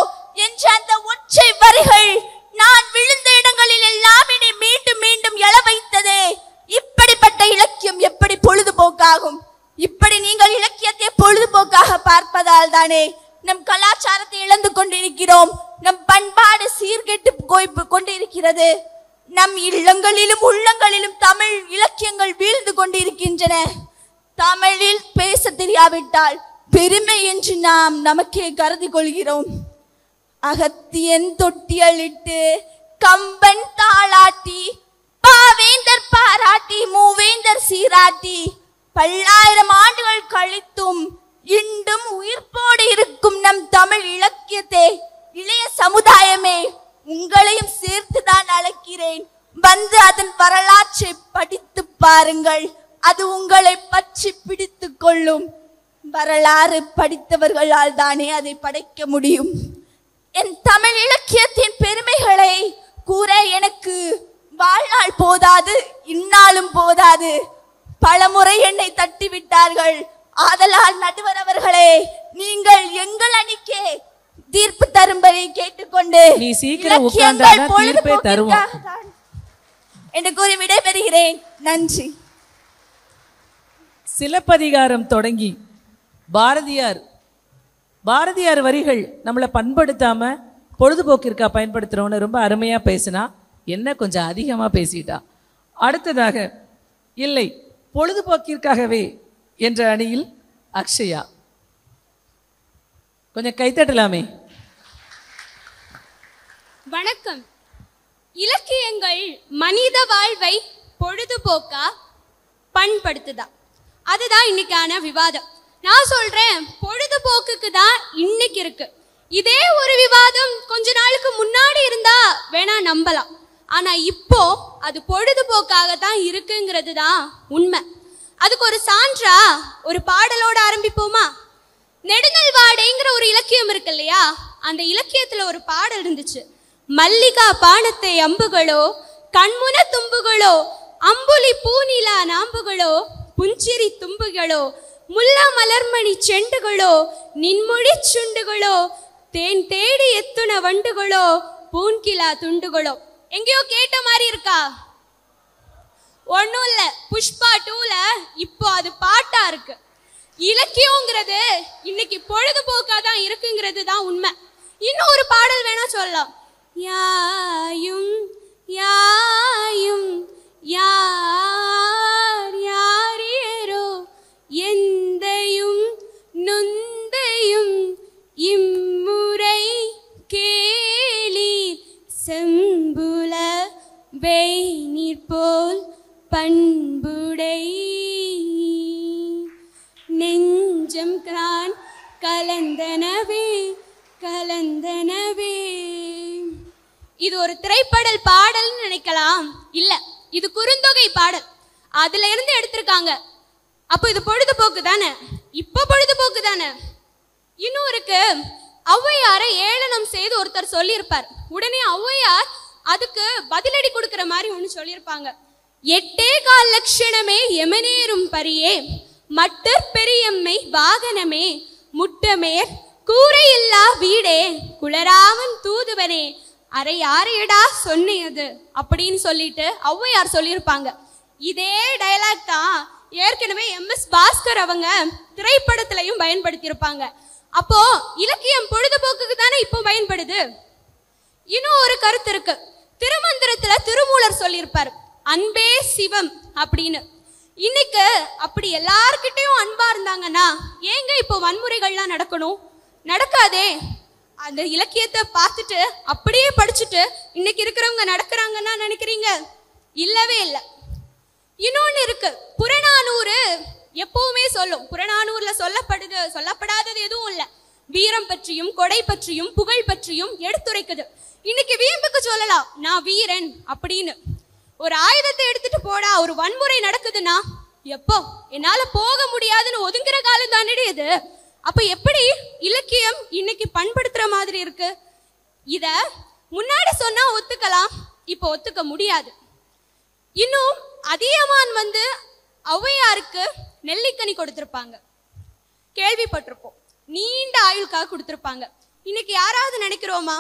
என்ற அந்த ஒற்றை வரிகள் நான் விழுந்த இடங்களில் எல்லாம் என்னை மீண்டும் மீண்டும் எழ வைத்ததே. இப்படிப்பட்ட இலக்கியம் எப்படி பொழுதுபோக்காகும்? இப்படி நீங்கள் இலக்கியத்தை பொழுதுபோக்காக பார்ப்பதால் தானே நம் கலாச்சாரத்தை இழந்து கொண்டிருக்கிறோம். நம் பண்பாடு சீர்கெட்டு கொண்டிருக்கிறது. நம் இல்லங்களிலும் உள்ளங்களிலும் தமிழ் இலக்கியங்கள் வீழ்ந்து கொண்டிருக்கின்றன. தமிழில் பேச தெரியாவிட்டால் பெருமை என்று நாம் நமக்கே கருதி கொள்கிறோம். அகத்தியன் தொட்டியலிட்டு கம்பன் தாளாட்டி பாவேந்தர் பாராட்டி மூவேந்தர் சீராட்டி பல்லாயிரம் ஆண்டுகள் கழித்தும் இன்றும் உயிர்ப்போடு இருக்கும் நம் தமிழ் இலக்கியத்தை இளைய சமுதாயமே உங்களையும் சேர்த்துதான் அழைக்கிறேன். வந்து அதன் வரலாற்றை படித்து பாருங்கள். அது உங்களை பற்றி பிடித்து கொள்ளும். வரலாறு படித்தவர்களால் தானே அதை படைக்க முடியும். என் தமிழ் இலக்கியத்தின் பெருமைகளை கூற எனக்கு வாழ்நாள் போதாது, இந்நாளும் போதாது. பலமுறை என்னை தட்டி விட்டார்கள். ஆதலால் நடுவர் அவர்களே, நீங்கள் எங்கள் அணிக்கே தீர்ப்பு தரும்படி கேட்டுக்கொண்டு நீ சீக்கிரம் உட்கார்ந்தாதான் தீர்ப்பே தருவோம் என்று கூறி விடைபெறுகிறேன். நன்றி. சிலப்பதிகாரம் தொடங்கி பாரதியார் வரிகள் நம்மளை பண்படுத்தாம பொழுதுபோக்கிற்கா பயன்படுத்துறோன்னு ரொம்ப அருமையா பேசினா, என்ன கொஞ்சம் அதிகமா பேசிட்டா. அடுத்ததாக இல்லை பொழுதுபோக்கிற்காகவே என்ற அணியில் அக்ஷயா. கொஞ்சம் கைத்தட்டலாமே. வணக்கம். இலக்கியங்கள் மனித வாழ்வை பொழுதுபோக்கா பண்படுத்துதா? அதுதான் இன்னைக்கான விவாதம். நான் சொல்றேன், பொழுதுபோக்குக்கு தான் இன்னைக்கு இருக்கு. இதே ஒரு விவாதம் கொஞ்ச நாளுக்கு முன்னாடி இருந்தா வேணா நம்பலாம். ஆனா இப்போ அது பொழுதுபோக்காக தான் இருக்குங்கிறது தான் உண்மை. அதுக்கு ஒரு சான்றா ஒரு பாடலோட ஆரம்பிப்போமா? நெடுநல் வாடைங்கிற ஒரு இலக்கியம் இருக்கு இல்லையா? அந்த இலக்கியத்துல ஒரு பாடல் இருந்துச்சு. மல்லிகா பானத்தை அம்புகளோ கண்முன தும்புகளோ அம்புலி பூநிலா நாம்புகளோ புஞ்சிரி தும்புகளோ முல்லா மலர்மணி செண்டுகளோ நின்மொழி சுண்டுகளோ தேன் தேடி எத்துண வண்டுகளோ பூன்கிலா துண்டுகளோ. எங்கேயோ கேட்ட மாதிரி இருக்கா? ஒன்னும் இல்ல, புஷ்பா 2ல இப்போ அது பாட்டா இருக்கு. இலக்கியங்கிறது இன்னைக்கு பொழுதுபோக்கா தான் இருக்குங்கிறது தான் உண்மை. இன்னும் ஒரு பாடல் வேணா சொல்லலாம். யாயும் யாயும் யார் யாரேரோ எந்தையும் நுந்தையும் இம்முறை கேலீர் நெஞ்சம் தான் கலந்தனவே கலந்தனவே. இது ஒரு திரைப்படல் பாடல்னு நினைக்கலாம், இல்ல இது குறுந்தொகை பாடல், அதுல இருந்து எடுத்திருக்காங்க. அப்போ இது பொழுதுபோக்கு தானே, இப்ப பொழுதுபோக்கு தானே. இன்னும் இருக்கு, ஔவையாரை ஏளனம் செய்து ஒருத்தர் சொல்லியிருப்பார். உடனே ஔவையார் அதுக்கு பதிலடி கொடுக்கிற மாதிரி ஒண்ணு சொல்லியிருப்பாங்க. 8.25 லட்சணமே எமனேறும் பரியே மட்டர் பெரியம்மை வாகனமே முட்டமேர் கூரையில்லா வீடே குளராவன் தூதுவனே அரை யாரையடா சொன்னியது அப்படின்னு சொல்லிட்டு ஔவையார் சொல்லியிருப்பாங்க. இதே டயலாக் தான் ஏற்கனவே MS பாஸ்கர் அவங்க திரைப்படத்திலையும் பயன்படுத்தியிருப்பாங்க. அப்போ இலக்கியம் பொழுதுபோக்குக்கு தானே இப்போ பயன்படுது. இன்னும் ஒரு கருத்து இருக்கு, திருமந்திரத்துல திருமூலர் சொல்லியிருப்பார், அன்பே சிவம் அப்படின்னு. இன்னைக்கு அப்படி எல்லார்கிட்டையும் அன்பா இருந்தாங்கன்னா ஏங்க இப்போ வன்முறைகள்லாம் நடக்கணும்? நடக்காதே. அந்த இலக்கியத்தை பார்த்துட்டு அப்படியே படிச்சுட்டு இன்னைக்கு இருக்கிறவங்க நடக்கிறாங்கன்னா நினைக்கிறீங்க? இல்லவே இல்லை. இன்னொன்னு இருக்கு, புறநானூறு எப்பவுமே சொல்லும், புறநானூர்ல சொல்லப்படாதது எதுவும் இல்லை. வீரம் பற்றியும் கொடை பற்றியும் புகழ் பற்றியும் எடுத்துரைக்குது. இன்னைக்கு வீம்புக்கு சொல்லலாம் நான் வீரன் அப்படின்னு. ஒரு ஆயுதத்தை எடுத்துட்டு போடா, ஒரு வன்முறை நடக்குதுன்னா எப்போ என்னால போக முடியாதுன்னு ஒதுங்குற காலம் தானே இது. அப்ப எப்படி இலக்கியம் இன்னைக்கு பண்படுத்துற மாதிரி இருக்கு? இத முன்னாடி சொன்னா ஒத்துக்கலாம், இப்போ ஒத்துக்க முடியாது. இன்னும் அதியமான் ஔவையாருக்கு நெல்லிக்கனி கொடுத்திருப்பாங்க, கேள்விப்பட்டிருப்போம். நீண்ட ஆயுளுக்காக கொடுத்திருப்பாங்க. இன்னைக்கு யாராவது நினைக்கிறோமா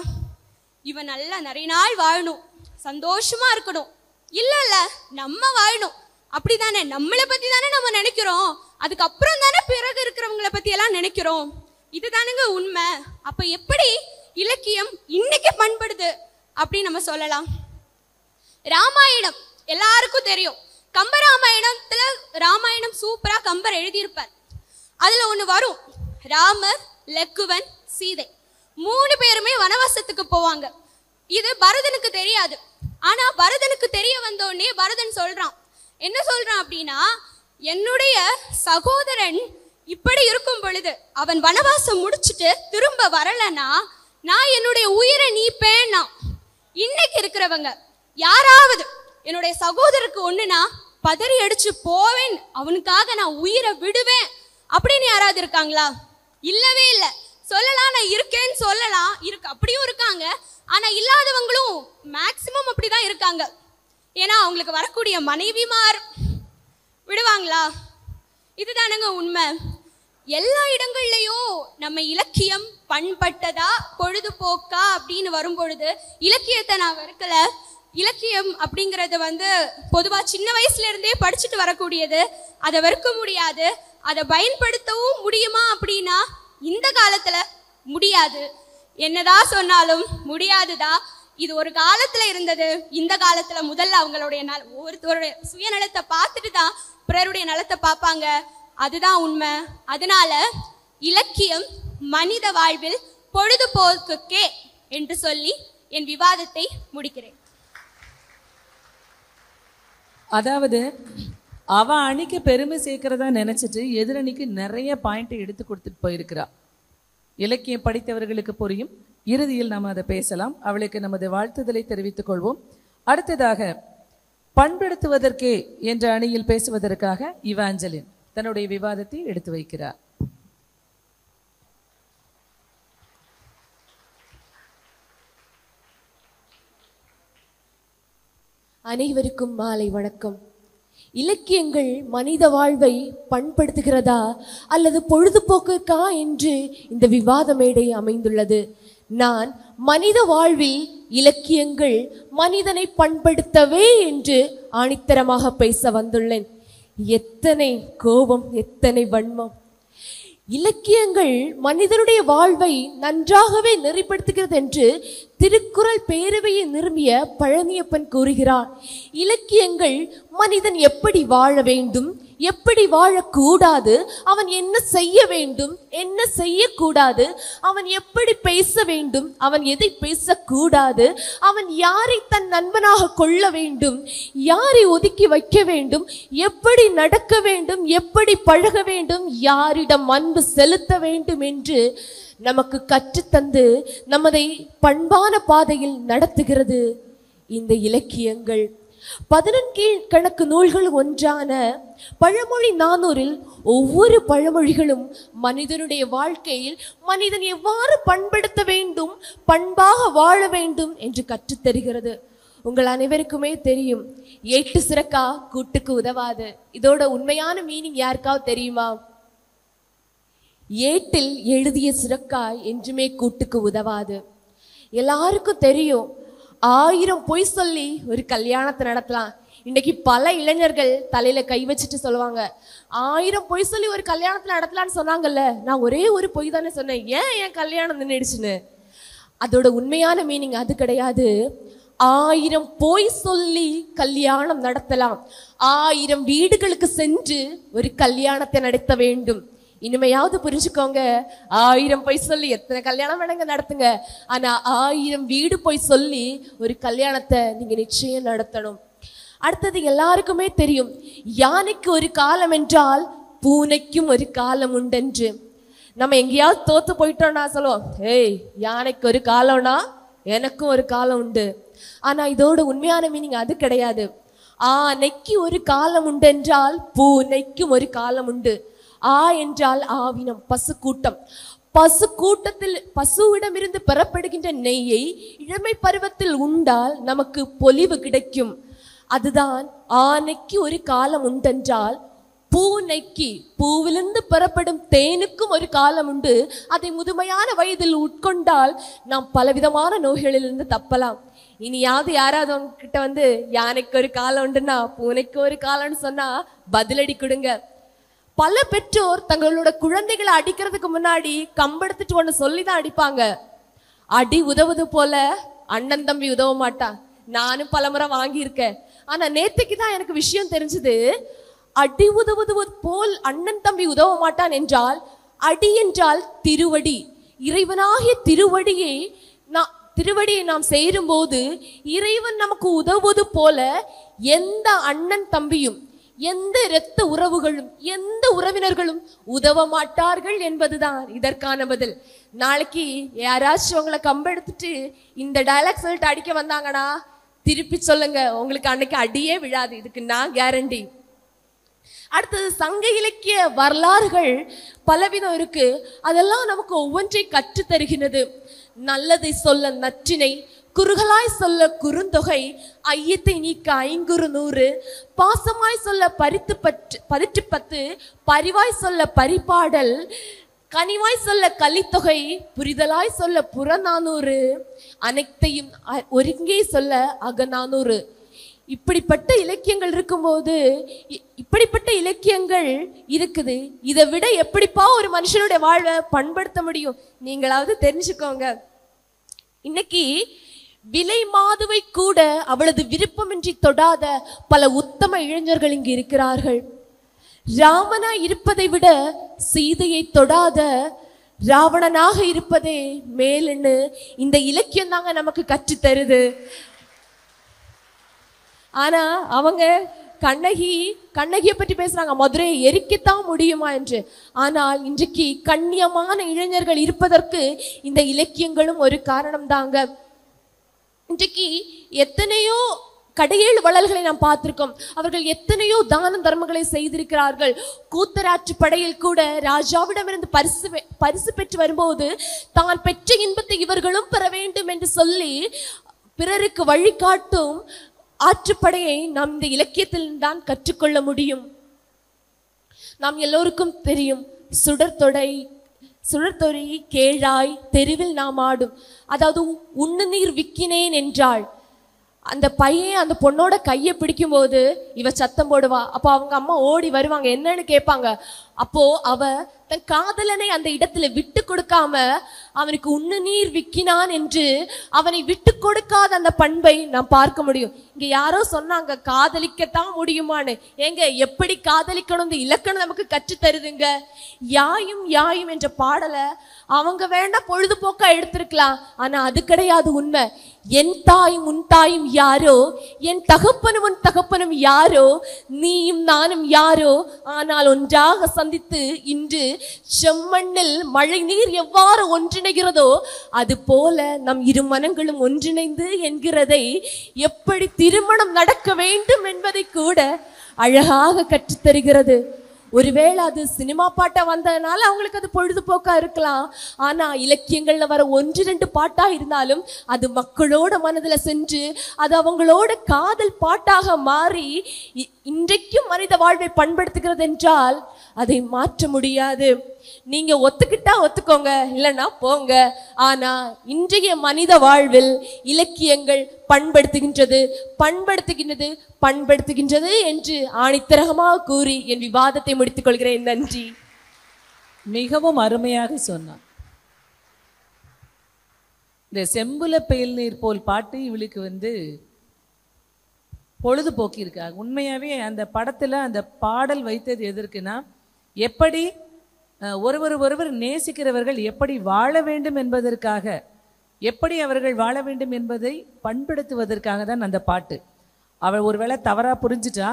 இவன் நல்லா நிறைய நாள் வாழணும், சந்தோஷமா இருக்கணும்? இல்ல நம்ம வாழணும் அப்படித்தானே, நம்மளை பத்தி தானே நம்ம நினைக்கிறோம். அதுக்கப்புறம் தானே பிறகு இருக்கிறவங்களை பத்தி எல்லாம் நினைக்கிறோம். இதுதானுங்க உண்மை. அப்ப எப்படி இலக்கியம் இன்னைக்கு பண்படுது அப்படின்னு நம்ம சொல்லலாம்? ராமாயணம் எல்லாருக்கும் தெரியும். கம்பராமாயணத்துல ராமாயணம் சூப்பரா கம்பர் எழுதியிருப்பார். அதுல ஒண்ணு வரும், ராமர் லக்குவன் சீதை 3 பேருமே வனவாசத்துக்கு போவாங்க. இது பரதனுக்கு தெரியாது. ஆனா பரதனுக்கு தெரிய வந்தோடனே பரதன் சொல்றான், என்ன சொல்றான் அப்படின்னா, என்னுடைய சகோதரன் இப்படி இருக்கும் பொழுது அவன் வனவாசம் முடிச்சுட்டு திரும்ப வரலன்னா நான் என்னுடைய உயிரை நீப்பேன்னா. இன்னைக்கு இருக்கிறவங்க யாராவது என்னுடைய சகோதரருக்கு ஒண்ணுனா பதறி அடிச்சு போவேன், அவனுக்காக நான் உயிரை விடுவேன் அப்படின்னு யாராவது இருக்காங்களா? இல்லவே இல்லை. சொல்லலாம் நான் இருக்கேன்னு சொல்லலாம், அப்படியும் இருக்காங்க. ஆனா இல்லாதவங்களும் மேக்சிமம் அப்படிதான் இருக்காங்க. ஏன்னா அவங்களுக்கு வரக்கூடிய மனைவிமார் விடுவாங்களா? இதுதானுங்க உண்மை. எல்லா இடங்கள்லயும் நம்ம இலக்கியம் பண்பட்டதா பொழுதுபோக்கா அப்படின்னு வரும்பொழுது இலக்கியத்தை நான் வெறுக்கல. இலக்கியம் அப்படிங்கிறது பொதுவா சின்ன வயசுல இருந்தே படிச்சுட்டு வரக்கூடியது. அதை வெறுக்க முடியாது. அதை பயன்படுத்தவும் முடியுமா அப்படின்னா இந்த காலத்துல முடியாது. என்னதான் சொன்னாலும் முடியாதுதான். இது ஒரு காலத்துல இருந்தது. இந்த காலத்துல முதல்ல அவங்களுடைய ஒருத்தருடைய சுயநலத்தை பார்த்துட்டு தான் பிறருடைய நலத்தை பார்ப்பாங்க. அதுதான் உண்மை. அதனால இலக்கியம் மனித வாழ்வில் பொழுதுபோக்குக்கே என்று சொல்லி என் விவாதத்தை முடிக்கிறேன். அதாவது அவ அணிக்கு பெருமை சேர்க்கிறதா நினைச்சிட்டு எதிரணிக்கு நிறைய பாயிண்ட் எடுத்து கொடுத்துட்டு போயிருக்கிறா. இலக்கியம் படித்தவர்களுக்கு புரியும். இறுதியில் நாம் அதை பேசலாம். அவளுக்கு நமது வாழ்த்துதலை தெரிவித்துக் கொள்வோம். அடுத்ததாக பண்படுத்துவதற்கே என்ற அணியில் பேசுவதற்காக இவாஞ்சலின் தன்னுடைய விவாதத்தை எடுத்து வைக்கிறார். அனைவருக்கும் மாலை வணக்கம். இலக்கியங்கள் மனித வாழ்வை பண்படுத்துகிறதா அல்லது பொழுதுபோக்குக்கா என்று இந்த விவாத மேடை அமைந்துள்ளது. நான் மனித வாழ்வில் இலக்கியங்கள் மனிதனை பண்படுத்தவே என்று ஆணித்தரமாக பேச வந்துள்ளேன். எத்தனை கோபம், எத்தனை வன்மம்! இலக்கியங்கள் மனிதனுடைய வாழ்வை நன்றாகவே நெறிப்படுத்துகிறது என்று திருக்குறள் பேரவையை நிறுவிய பழனியப்பன் கூறுகிறார். இலக்கியங்கள் மனிதன் எப்படி வாழ வேண்டும், எப்படி வாழக்கூடாது, அவன் என்ன செய்ய வேண்டும், என்ன செய்யக்கூடாது, அவன் எப்படி பேச வேண்டும், அவன் எதை பேசக்கூடாது, அவன் யாரை தன் நண்பனாக கொள்ள வேண்டும், யாரை ஒதுக்கி வைக்க வேண்டும், எப்படி நடக்க வேண்டும், எப்படி பழக வேண்டும், யாரிடம் அன்பு செலுத்த வேண்டும் என்று நமக்கு கற்றுத்தந்து நம்மை பண்பான பாதையில் நடத்துகிறது இந்த இலக்கியங்கள். 11 கணக்கு நூல்கள் ஒன்றான பழமொழி 400 ஒவ்வொரு பழமொழிகளும் மனிதனுடைய வாழ்க்கையில் மனிதன் எவ்வாறு பண்படுத்த வேண்டும், பண்பாக வாழ வேண்டும் என்று கற்றுத்தருகிறது. உங்கள் அனைவருக்குமே தெரியும், ஏட்டு சுரக்கா கூட்டுக்கு உதவாது. இதோட உண்மையான மீனிங் யாருக்காவது தெரியுமா? ஏட்டில் எழுதிய சுரக்காய் என்றுமே கூட்டுக்கு உதவாது. எல்லாருக்கும் தெரியும், 1000 பொய் சொல்லி ஒரு கல்யாணத்தை நடத்தலாம். இன்னைக்கு பல இளைஞர்கள் தலையில கை வச்சுட்டு சொல்லுவாங்க, 1000 பொய் சொல்லி ஒரு கல்யாணத்தை நடத்தலான்னு சொன்னாங்கல்ல, நான் ஒரே ஒரு பொய் தானே சொன்னேன், ஏன் என் கல்யாணம் நின்றுடுச்சுன்னு. அதோட உண்மையான மீனிங் அது கிடையாது. 1000 பொய் சொல்லி கல்யாணம் நடத்தலாம், 1000 வீடுகளுக்கு சென்று ஒரு கல்யாணத்தை நடத்த வேண்டும். இனிமையாவது புரிஞ்சுக்கோங்க, 1000 பொய் சொல்லி எத்தனை கல்யாணம் வேணுங்க நடத்துங்க, ஆனா 1000 வீடு போய் சொல்லி ஒரு கல்யாணத்தை நீங்க நிச்சயம் நடத்தணும். அடுத்தது எல்லாருக்குமே தெரியும், யானைக்கு ஒரு காலம் என்றால் பூனைக்கும் ஒரு காலம் உண்டென்று. நம்ம எங்கேயாவது தோத்து போயிட்டோம்னா சொல்லுவோம், ஏய் யானைக்கு ஒரு காலம்னா எனக்கும் ஒரு காலம் உண்டு. ஆனா இதோட உண்மையான மீனிங் அது கிடையாது. ஆனைக்கு ஒரு காலம் உண்டு என்றால் பூனைக்கும் ஒரு காலம் உண்டு. ஆ என்றால் ஆவினம், பசு கூட்டம். பசு கூட்டத்தில் பசுவிடமிருந்து பெறப்படுகின்ற நெய்யை இளமை பருவத்தில் உண்டால் நமக்கு பொலிவு கிடைக்கும். அதுதான் ஆனைக்கு ஒரு காலம் உண்டென்றால் பூனைக்கு பூவிலிருந்து பெறப்படும் தேனுக்கும் ஒரு காலம் உண்டு. அதை முதுமையான வயதில் உட்கொண்டால் நாம் பலவிதமான நோய்களிலிருந்து தப்பலாம். இனியாவது யாராவது உங்ககிட்ட வந்து யானைக்கு ஒரு காலம் உண்டுன்னா பூனைக்கு ஒரு காலம்னு சொன்னா பதிலடி கொடுங்க. பல பெற்றோர் தங்களோட குழந்தைகளை அடிக்கிறதுக்கு முன்னாடி கம்பெடுத்துட்டு ஒண்ணு சொல்லிதான் அடிப்பாங்க. அடி உதவுது போல அண்ணன் தம்பி உதவ மாட்டான். நானும் பலமுறை வாங்கியிருக்கேன். ஆனா நேத்துக்கு தான் எனக்கு விஷயம் தெரிஞ்சது, அடி உதவுது போல் அண்ணன் தம்பி உதவ மாட்டான் என்றால், அடி என்றால் திருவடி. இறைவனாகிய திருவடியை நாம் சேரும் போது இறைவன் நமக்கு உதவுவது போல எந்த அண்ணன் தம்பியும் எந்த இரத்த உறவுகளும் எந்த உறவினர்களும் உதவ மாட்டார்கள் என்பதுதான் இதற்கான பதில். நாளைக்கு யாராச்சும் உங்களை கம்பெடுத்துட்டு இந்த டயலாக் சொல்லிட்டு அடிக்க வந்தாங்கன்னா திருப்பி சொல்லுங்க, உங்களுக்கு அன்னைக்கு அடியே விழாது, இதுக்கு நான் கேரண்டி. அடுத்தது சங்க இலக்கிய வரலாறுகள் பலவிதம் இருக்கு. அதெல்லாம் நமக்கு ஒவ்வொன்றை கற்று தருகிறது. நல்லதை சொல்ல நற்றினை, குறுகலாய் சொல்ல குறுந்தொகை, ஐயத்தை நீக்க 500, பாசமாய் சொல்ல பதிற்று 10, பரிவாய் சொல்ல பரிபாடல், கனிவாய் சொல்ல கலித்தொகை, புரிதலாய் சொல்ல புறநானூறு, அனைத்தையும் ஒருங்கே சொல்ல அகநானூறு. இப்படிப்பட்ட இலக்கியங்கள் இருக்கும்போது, இப்படிப்பட்ட இலக்கியங்கள் இருக்குது, இதை விட எப்படிப்பா ஒரு மனுஷனுடைய வாழ்வை பண்படுத்த முடியும்? நீங்களாவது தெரிஞ்சுக்கோங்க. இன்னைக்கு விலை மாதுவை கூட அவளது விருப்பமின்றி தொடாத பல உத்தம இளைஞர்கள் இங்கு இருக்கிறார்கள். ராமனா இருப்பதை விட சீதையை தொடாத ராவணனாக இருப்பதே மேலுன்னு இந்த இலக்கியம் தாங்க நமக்கு கற்று தருது. ஆனா அவங்க கண்ணகியை பற்றி பேசுறாங்க, மதுரையை எரிக்கத்தான் முடியுமா என்று. ஆனால் இன்றைக்கு கண்ணியமான இளைஞர்கள் இருப்பதற்கு இந்த இலக்கியங்களும் ஒரு காரணம் தாங்க. இன்றைக்கு எத்தனையோ கடையேழு வள்ளல்களை நாம் பார்த்திருக்கோம். அவர்கள் எத்தனையோ தான தர்மங்களை செய்திருக்கிறார்கள். கூத்தராற்று படையில் கூட ராஜாவிடமிருந்து பரிசு பெற்று வரும்போது தான் பெற்ற இன்பத்தை இவர்களும் பெற வேண்டும் என்று சொல்லி பிறருக்கு வழிகாட்டும் ஆற்றுப்படையை நாம் இந்த இலக்கியத்தில் தான் கற்றுக்கொள்ள முடியும். நாம் எல்லோருக்கும் தெரியும், சுடர்தொடை கேழாய் தெருவில் நாம் ஆடும். அதாவது உண்ணு நீர் விக்கினேன் என்றாள். அந்த பையன் அந்த பொண்ணோட கையை பிடிக்கும் போது இவ சத்தம் போடுவா. அப்போ அவங்க அம்மா ஓடி வருவாங்க, என்னன்னு கேட்பாங்க. அப்போ அவ தன் காதலனை அந்த இடத்துல விட்டு கொடுக்காம அவனுக்கு உண்ணு நீர் விக்கினான் என்று அவனை விட்டு கொடுக்காத அந்த பண்பை நாம் பார்க்க முடியும். இங்க யாரோ சொன்னாங்க காதலிக்கத்தான் முடியுமான்னு. ஏங்க எப்படி காதலிக்கணும் இலக்கணம் நமக்கு கற்று தருதுங்க. யாயும் யாயும் என்ற பாடலை அவங்க வேண்டா பொழுதுபோக்கா எடுத்திருக்கலாம், ஆனா அது கிடையாது உண்மை. என் தாயும் உன் தாயும் யாரோ, என் தகப்பனும் உன் தகப்பனும் யாரோ, நீயும் நானும் யாரோ, ஆனால் ஒன்றாக சந்தித்து இன்று செம்மண்ணில் மழை நீர் எவ்வாறு ஒன்றிணைகிறதோ அது போல நம் இரு மனங்களும் ஒன்றிணைந்து என்கிறதை, எப்படி திருமணம் நடக்க வேண்டும் என்பதை கூட அழகாக கற்றுத்தருகிறது. ஒருவேளை அது சினிமா பாட்டா வந்ததுனால அவங்களுக்கு அது பொழுதுபோக்கா இருக்கலாம், ஆனா இலக்கியங்கள்ல வர 1-2 பாட்டா இருந்தாலும் அது மக்களோட மனதுல சென்று அது அவங்களோட காதல் பாட்டாக மாறி இன்றைக்கும் மனித வாழ்வை பண்படுத்துகிறது என்றால் அதை மாற்ற முடியாது. நீங்க ஒத்துக்கிட்டா ஒத்துக்கோங்க, இல்லைன்னா போங்க. ஆனா இன்றைய மனித வாழ்வில் இலக்கியங்கள் பண்படுத்துகின்றது பண்படுத்துகின்றது பண்படுத்துகின்றது என்று ஆணித்தரகமாக கூறி என் விவாதத்தை முடித்துக் கொள்கிறேன். நன்றி. மிகவும் அருமையாக சொன்னான். இந்த செம்புல பெயல் நீர் போல் பாட்டு இவளுக்கு பொழுதுபோக்கி இருக்காங்க. உண்மையாவே அந்த படத்துல அந்த பாடல் வைத்தது எதற்குன்னா, எப்படி ஒருவர் நேசிக்கிறவர்கள் எப்படி வாழ வேண்டும் என்பதற்காக, எப்படி அவர்கள் வாழ வேண்டும் என்பதை பண்படுத்துவதற்காக தான் அந்த பாட்டு. அவள் ஒருவேளை தவறா புரிஞ்சுட்டா,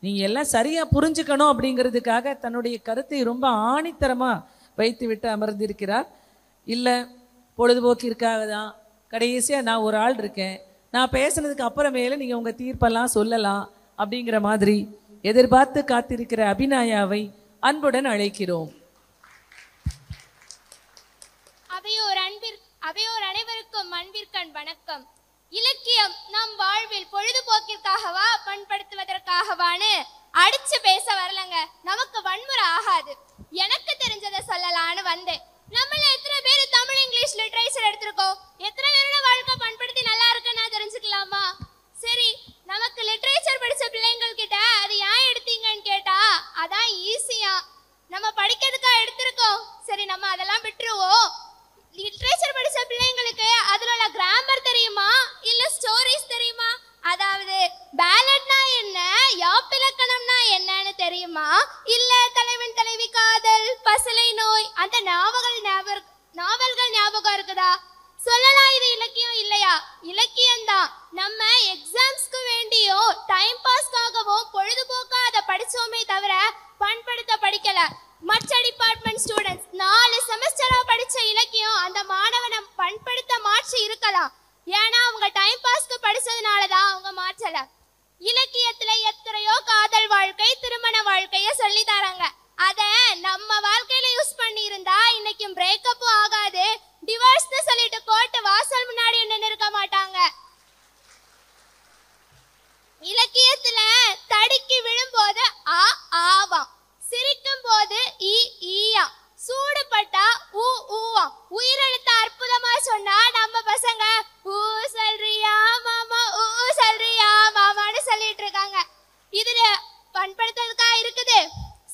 நீங்க எல்லாம் சரியா புரிஞ்சுக்கணும் அப்படிங்கிறதுக்காக தன்னுடைய கருத்தை ரொம்ப ஆணித்தரமா வைத்து விட்டு அமர்ந்திருக்கிறார். இல்லை பொழுதுபோக்கிற்காக தான், கடைசியா நான் ஒரு ஆள் இருக்கேன், நான் பேசுனதுக்கு அப்புறமேல நீங்க உங்க தீர்ப்பெல்லாம் சொல்லலாம் அப்படிங்கிற மாதிரி எதிர்பார்த்து காத்திருக்கிற அபிநயாவை அன்புடன் அழைக்கிறோம். அவையோர் அனைவருக்கும் அன்பிற்கண் வணக்கம். இலக்கியம் நம் வாழ்வில் பொழுதுபோக்கிற்காகவா பண்படுத்துவதற்காகவான்னு அடிச்சு பேச வரலங்க. நமக்கு வன்முறை ஆகாது. எனக்கு தெரிஞ்சதை சொல்லலான்னு வந்தேன். நம்மள எத்தனை பேர் தமிழ் இங்கிலீஷ் லிட்ரேச்சர் எடுத்திருக்கோம்? எத்தனை பேரோட வாழ்க்கை பண்படுத்தி நல்லா இருக்குன்னா தெரிஞ்சுக்கலாமா? சரி, நமக்கு லிட்ரேச்சர் படிச்ச பிள்ளைங்கள் கிட்ட அது ஏன் எடுத்தீங்கன்னு கேட்டா, அதான் ஈஸியா நம்ம படிக்கிறதுக்கா எடுத்திருக்கோம். சரி, நம்ம அதெல்லாம் விட்டுருவோம். லிட்ரேச்சர் படிச்ச பிள்ளைங்களுக்கு அதுல உள்ள கிராமர் தெரியுமா, இல்ல ஸ்டோரிஸ் தெரியுமா? அதாவது பேலட்னா என்ன, யாப்பிலக்கணம்னா என்னன்னு தெரியுமா? இல்ல தலைவன் தலைவி காதல், பசலை நோய், அந்த நாவல்கள் ஞாபகம் இருக்குதா? சொல்லலாம் இது இலக்கியம் இல்லையா? இலக்கியம் தான். நம்ம எக்ஸாம்ஸ்க்கு வேண்டியோ டைம் பாஸ்க்காகவோ பொழுதுபோக்கா அதை படிச்சோமே தவிர பண்படுத்த படிக்கல. மற்ற டிபார்ட்மெண்ட் ஸ்டூடெண்ட்ஸ் 4 செமஸ்டரா படிச்ச இலக்கியம் அந்த மாணவனை பண்படுத்த மாற்றி இருக்கலாம். ஏன்னா அவங்க டைம் பாஸ்க்கு படிச்சதுனாலதான் அவங்க மாற்றல. இலக்கியத்துல எத்தனையோ காதல் வாழ்க்கை, திருமண வாழ்க்கைய சொல்லி தராங்க. அத நம்ம வாழ்க்கையில யூஸ் பண்ணி இருந்தா இன்னைக்கும் பிரேக்கப்பும் ஆகாது, டிவோர்ஸ்னு சொல்லிட்டு கோர்ட் வாசல் முன்னாடி நின்று இருக்க மாட்டாங்க. இலக்கியத்துல தடுக்கி விழும்போது ஆ ஆவாம், சிரிக்கும் போது ஈ ஈயா, சூடுபட்டா ஊ ஊவா, உயிரெழுத்த அற்புதமா சொன்னா நம்ம பசங்க ஊ சொல்றியா மாமா, ஊ சொல்றியா மாமான்னு சொல்லிட்டு இருக்காங்க. இதுல பண்படுத்துறதுக்கா இருக்குது.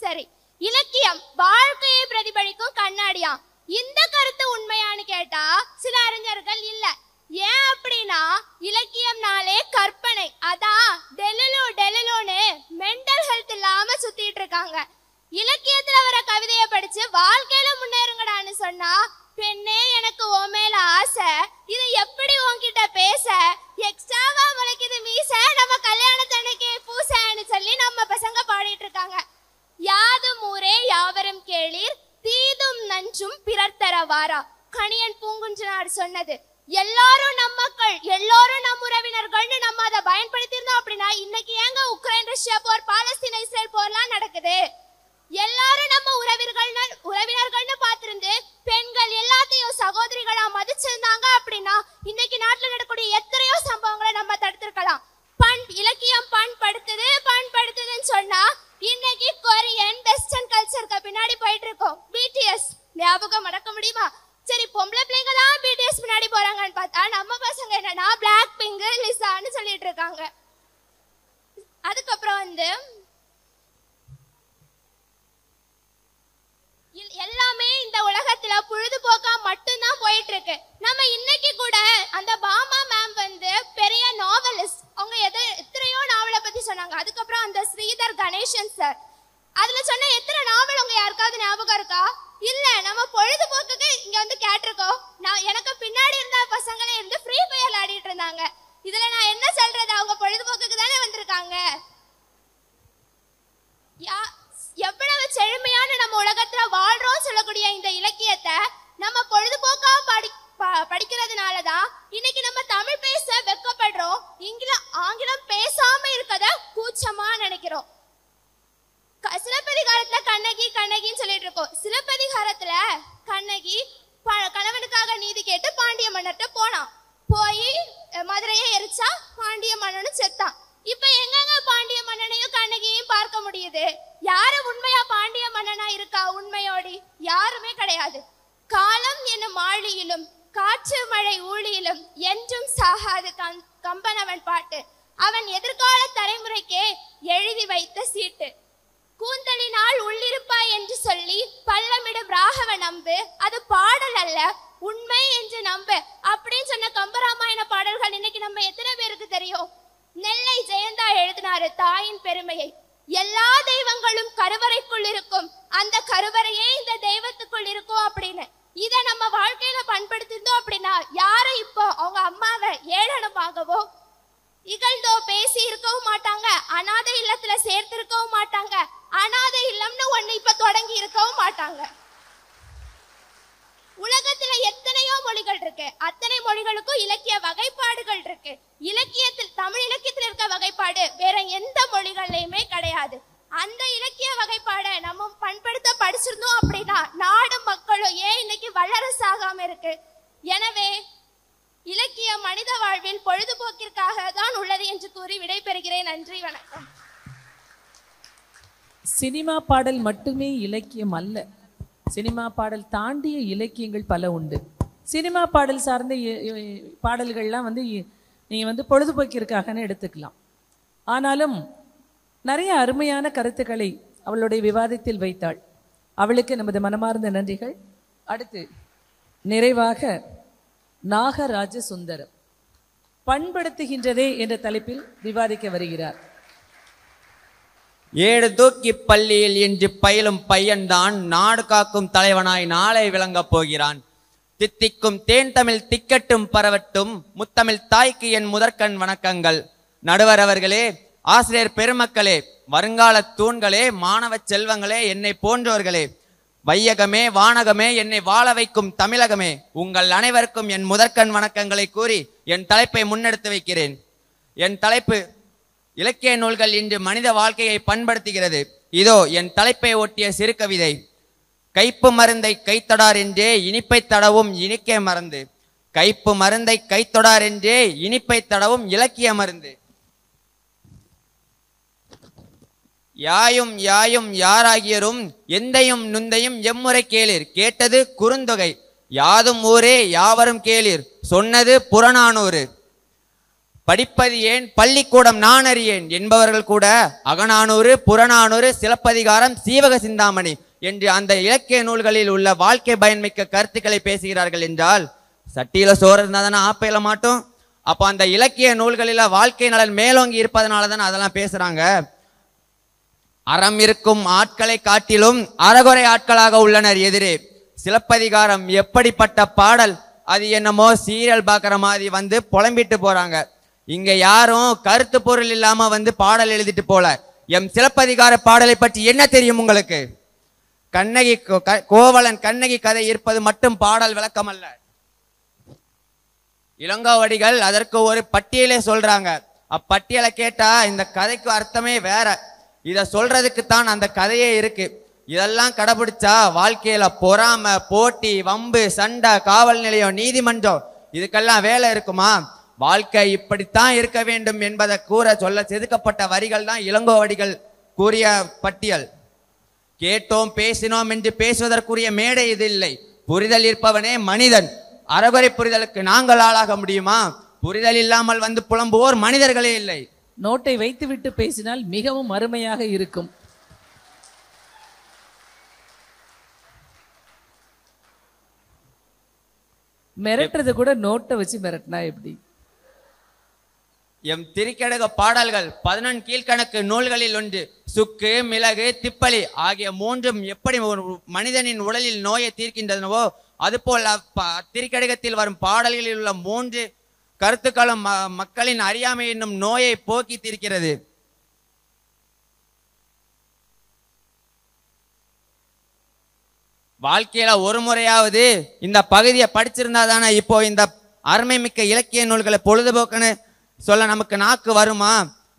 சரி, இலக்கியம் வாழ்க்கையை பிரதிபலிக்கும் கண்ணாடியா. இந்த கருத்து உண்மையான்னு கேட்டா சில அறிஞர்கள் இல்ல. ஏன் அப்படின்னா இலக்கியம்னாலே கற்பனை, அதான் டெலிலோன்னு மென்டல் ஹெல்த் இல்லாம சுத்திட்டு இருக்காங்க. இலக்கியத்துல வர கவிதைய படிச்சு வாழ்க்கையில முன்னேறுங்கடான்னு சொன்னா, பெண்ணே எனக்கு உன் மேல ஆசை, இதை எப்படி உன்கிட்ட பேச, எக்ஸ்ட்ராவா முளைக்குது மீச, நம்ம கல்யாணத்தன்னைக்கு பூசன்னு சொல்லி நம்ம பசங்க பாடிட்டு இருக்காங்க. யாதும் ஊரே யாவரும் கேளீர், தீதும் நஞ்சும் பிறர் தர வாரா, கணியன் பூங்குன்றனார் சொன்னது. எல்லாரும் நம் மக்கள், எல்லாரும் நம் உறவினர்கள்னு நம்ம அதை பயன்படுத்தி இருந்தோம் அப்படின்னா இன்னைக்கு ஏங்க உக்ரைன் ரஷ்யா போர், பாலஸ்தீன இஸ்ரேல் போர்லாம் நடக்குது? எல்லாரும் நம்ம உறவினர்கள்னு பார்த்திருந்து பெண்கள் எல்லாத்தையும் சகோதரிகளா மதிச்சிருந்தாங்க அப்படின்னா இன்னைக்கு நாட்டுல நடக்கக்கூடிய எத்தனையோ சம்பவங்களை நம்ம தடுத்திருக்கலாம். இலக்கியம் பண்படுத்துதுன்னு சொன்னா இன்னைக்கு கொரியன் வெஸ்டர்ன் கல்ச்சருக்கு பின்னாடி போயிட்டு இருக்கோம். பிடிஎஸ் ஞாபகம் மறக்க முடியுமா? சரி, பொம்பளை பிள்ளைங்க தான் பிடிஎஸ் பின்னாடி போறாங்கன்னு பார்த்தா நம்ம பசங்க என்னன்னா பிளாக் பிங்க், லிசான்னு சொல்லிட்டு இருக்காங்க. அதுக்கப்புறம் எல்லாமே இந்த உலகத்துல பொழுதுபோக்கா மட்டும்தான் போயிட்டு இருக்கு. நம்ம இன்னைக்கு கூட அந்த பாமா மேம் பெரிய நாவலிஸ்ட், அவங்க இல்ல நம்ம பொழுதுபோக்குக்கு இங்க வந்து கேட்டிருக்கோம். நான் எனக்கு பின்னாடி இருந்த பசங்களே இருந்து ஃப்ரீ ஃபயர் விளையாடிட்டு இருந்தாங்க. இதுல நான் என்ன சொல்றது, அவங்க பொழுதுபோக்குக்கு தானே வந்திருக்காங்க. எவ்வளவு செழுமையான நம்ம உலகத்துல வாழ்றோம் சொல்லக்கூடிய இந்த இலக்கியத்தை நம்ம பொழுதுபோக்கா படிக்கிறதுனாலதான் இன்னைக்கு நம்ம தமிழ் பேச வெட்கப்படுறோம். ஆங்கிலம் பேசாம இருக்கத கூச்சமா நினைக்கிறோம். சிலப்பதிகாரத்துல கண்ணகின்னு சொல்லிட்டு இருக்கோம். சிலப்பதிகாரத்துல கண்ணகி கணவனுக்காக நீதி கேட்டு பாண்டிய மன்னர்கிட்ட போனான். போய் மதுரையை எரிச்சா பாண்டிய மன்னனும் செத்தான். இப்ப எங்கங்க பாண்டிய மன்னனையும் கண்ணகியையும் பார்க்க முடியுது? யாரு உண்மையா பாண்டிய மன்னனா இருக்கா? உண்மையோடி யாருமே கிடையாது. காலம் என்னும் ஆழியிலும் காற்று மழை ஊழியிலும் என்றும் சாகாது கம்பனவன் பாட்டு. அவன் எதிர்கால தலைமுறைக்கே எழுதி வைத்த சீட்டு. கூந்தலினால் உள்ளிருப்பாய் என்று சொல்லி பள்ளமிடும் ராகவ நம்பு, அது பாடல் அல்ல உண்மை என்று நம்பு அப்படின்னு சொன்ன கம்பராமாயண பாடல்கள் இன்னைக்கு நம்ம எத்தனை பேருக்கு தெரியும்? நெல்லை ஜெயந்தா எழுதினாரு தாயின் பெருமையை. எல்லா தெய்வங்களும் கருவறைக்குள் இருக்கும், அந்த கருவறையே இந்த தெய்வத்துக்குள் இருக்கும் அப்படின்னு. இத நம்ம வாழ்க்கையில பண்படுத்திருந்தோம் அப்படின்னா யாரும் இப்போ அவங்க அம்மாவை ஏளனமாகவோ இகழ்ந்தோ பேசி இருக்கவும் மாட்டாங்க. அனாதை இல்லத்துல சேர்த்து இருக்கவும் மாட்டாங்க. அனாதை இல்லம்னு ஒண்ணு இப்ப தொடங்கி இருக்கவும் மாட்டாங்க. உலகத்துல எத்தனையோ மொழிகள் இருக்கு. அத்தனை மொழிகளுக்கும் இலக்கிய வகைப்பாடுகள் இருக்கு. தமிழ் இலக்கியத்துல இருக்க வகைப்பாடு வேற எந்த மொழிகள்லயுமே கிடையாது. அந்த இலக்கிய வகைப்பாடை நம்ம பண்படுத்த படிச்சிருந்தோம் அப்படின்னா நாடும் மக்களும் ஏன் இன்னைக்கு வல்லரசாகாம இருக்கு? எனவே இலக்கிய மனித வாழ்வில் பொழுதுபோக்கிற்காக தான் உள்ளது என்று கூறி விடைபெறுகிறேன். நன்றி, வணக்கம். சினிமா பாடல் மட்டுமே இலக்கியம் அல்ல. சினிமா பாடல் தாண்டிய இலக்கியங்கள் பல உண்டு. சினிமா பாடல் சார்ந்த பாடல்கள்லாம் நீ பொழுதுபோக்கிற்காகன்னு எடுத்துக்கலாம். ஆனாலும் நிறைய அருமையான கருத்துக்களை அவளுடைய விவாதத்தில் வைத்தாள். அவளுக்கு நமது மனமார்ந்த நன்றிகள். அடுத்து நிறைவாக நாகராஜ சுந்தரம் பண்படுத்துகின்றதே என்ற தலைப்பில் விவாதிக்க வருகிறார். ஏடு தூக்கி பள்ளியில் இன்று பயிலும் பையன்தான் நாடு காக்கும் தலைவனாய் நாளை விளங்கப் போகிறான். தித்திக்கும் தேன் தமிழ் திக்கட்டும் பரவட்டும், முத்தமிழ் தாய்க்கு என் முதற்கண் வணக்கங்கள். நடுவர் அவர்களே, ஆசிரியர் பெருமக்களே, வருங்கால தூண்களே, மாணவ செல்வங்களே, என்னை போன்றோர்களே, வையகமே வானகமே, என்னை வாழ வைக்கும் தமிழகமே, உங்கள் அனைவருக்கும் என் முதற்கண் வணக்கங்களை கூறி என் தலைப்பை முன்னெடுத்து வைக்கிறேன். என் தலைப்பு இலக்கிய நூல்கள் இன்று மனித வாழ்க்கையை பண்படுத்துகிறது. இதோ என் தலைப்பை ஒட்டிய சிறு கவிதை. கைப்பு மருந்தை கைத்தொடார் என்றே இனிப்பை தடவும் இனிக்க மருந்து, கைப்பு மருந்தை கைத்தொடார் என்றே இனிப்பை தடவும் இலக்கிய மருந்து. யாயும் யாயும் யாராகியரும் எந்தையும் நுந்தையும் எம்முறை கேளீர், கேட்டது குறுந்தொகை, யாதும் ஊரே யாவரும் கேளீர், சொன்னது புறநானூறு. படிப்பது ஏன் பள்ளிக்கூடம் நான் அறியேன் என்பவர்கள் கூட அகநானூறு, புறநானூறு, சிலப்பதிகாரம், சீவக சிந்தாமணி என்று அந்த இலக்கிய நூல்களில் உள்ள வாழ்க்கை பயன்மிக்க கருத்துக்களை பேசுகிறார்கள் என்றால், சட்டியில சோறு இருந்தா தானே ஆப்பையில மாட்டோம். அப்போ அந்த இலக்கிய நூல்களில வாழ்க்கை நலன் மேலோங்கி இருப்பதனால தானே அதெல்லாம் பேசுறாங்க. அறம் இருக்கும் ஆட்களை காட்டிலும் அறகுறை ஆட்களாக உள்ளனர் எதிரே. சிலப்பதிகாரம் எப்படிப்பட்ட பாடல், அது என்னமோ சீரியல் பார்க்குற மாதிரி புலம்பிட்டு போறாங்க. இங்க யாரும் கருத்து பொருள் இல்லாம பாடல் எழுதிட்டு போல. எம் சிலப்பதிகார பாடலை பற்றி என்ன தெரியும் உங்களுக்கு? கண்ணகி கோவலன் கண்ணகி கதை இருப்பது மட்டும் பாடல் விளக்கம் அல்ல. இளங்கோவடிகள் அதற்கு ஒரு பட்டியலே சொல்றாங்க. அப்பட்டியலை கேட்டா இந்த கதைக்கு அர்த்தமே வேற. இத சொல்றதுக்கு தான் அந்த கதையே இருக்கு. இதெல்லாம் கடைபிடிச்சா வாழ்க்கையில பொறாம, போட்டி, வம்பு, சண்டை, காவல் நிலையம், நீதிமன்றம் இதுக்கெல்லாம் வேலை இருக்குமா? வாழ்க்கை இப்படித்தான் இருக்க வேண்டும் என்பதை கூற சொல்ல செதுக்கப்பட்ட வரிகள் தான் இளங்கோவடிகள் கூறிய பட்டியல். கேட்டோம் பேசினோம் என்று பேசுவதற்குரிய மேடை இது இல்லை. புரிதல் இருப்பவனே மனிதன். அறகுறை புரிதலுக்கு நாங்கள் ஆளாக முடியுமா? புரிதல் இல்லாமல் புலம்புவோர் மனிதர்களே இல்லை. நோட்டை வைத்துவிட்டு பேசினால் மிகவும் அருமையாக இருக்கும். மிரட்டுறது கூட நோட்டை வச்சு மிரட்டினா எப்படி? எம் திரிக்கடக பாடல்கள் 11 கீழ்கணக்கு நூல்களில் ஒன்று. சுக்கு, மிளகு, திப்பலி ஆகிய மூன்றும் எப்படி ஒரு மனிதனின் உடலில் நோயை தீர்க்கின்றனவோ அதுபோல் திரிக்கடகத்தில் வரும் பாடல்களில் உள்ள 3 கருத்துக்களும் மக்களின் அறியாமை என்னும் நோயை போக்கி தீர்க்கிறது. வாழ்க்கையில ஒரு முறையாவது இந்த பகுதியை படிச்சிருந்தா தானே இப்போ இந்த அருமை மிக்க இலக்கிய நூல்களை பொழுதுபோக்குன்னு சொல்ல நமக்கு நாக்கு வருமா?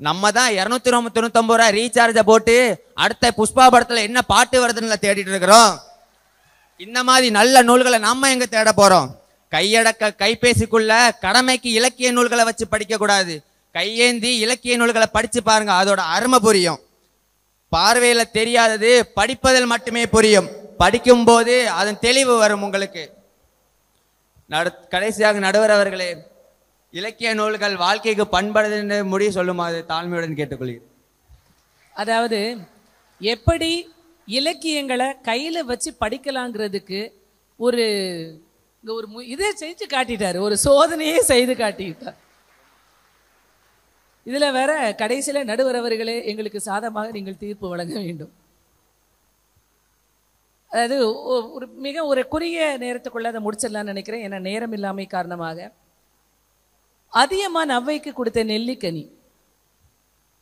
நம்ம தான் 299 ரூபா ரீசார்ஜை போட்டு அடுத்த புஷ்பா படத்துல என்ன பாட்டு வருதுன்னு தேடிட்டு இருக்கிறோம். இந்த மாதிரி நல்ல நூல்களை நம்ம எங்க தேட போறோம்? கையடக்க கைபேசிக்குள்ள கடமைக்கு இலக்கிய நூல்களை வச்சு படிக்க கூடாது. கையேந்தி இலக்கிய நூல்களை படிச்சு பாருங்க, அதோட அருமை புரியும். பார்வையில தெரியாதது படிப்பதில் மட்டுமே புரியும். படிக்கும் போது அதன் தெளிவு வரும் உங்களுக்கு. கடைசியாக நடுவர் அவர்களே, இலக்கிய நூல்கள் வாழ்க்கைக்கு பண்படுதுன்னு முடிவு சொல்லுமாறு தாழ்மையுடன் கேட்டுக்கொள்கிறேன். அதாவது எப்படி இலக்கியங்களை கையில வச்சு படிக்கலாங்கிறதுக்கு ஒரு இதை செஞ்சு காட்டிட்டாரு, ஒரு சோதனையே செய்து காட்டிட்டார். இதுல வேற கடைசியில நடுவர் அவர்களே எங்களுக்கு சாதமாக நீங்கள் தீர்ப்பு வழங்க வேண்டும். அதாவது ஒரு குறுகிய நேரத்துக்குள்ள அதை முடிச்சிடலாம்னு நினைக்கிறேன். ஏன்னா நேரம் இல்லாமை காரணமாக அதியமான் ஔவைக்கு கொடுத்த நெல்லிக்கனி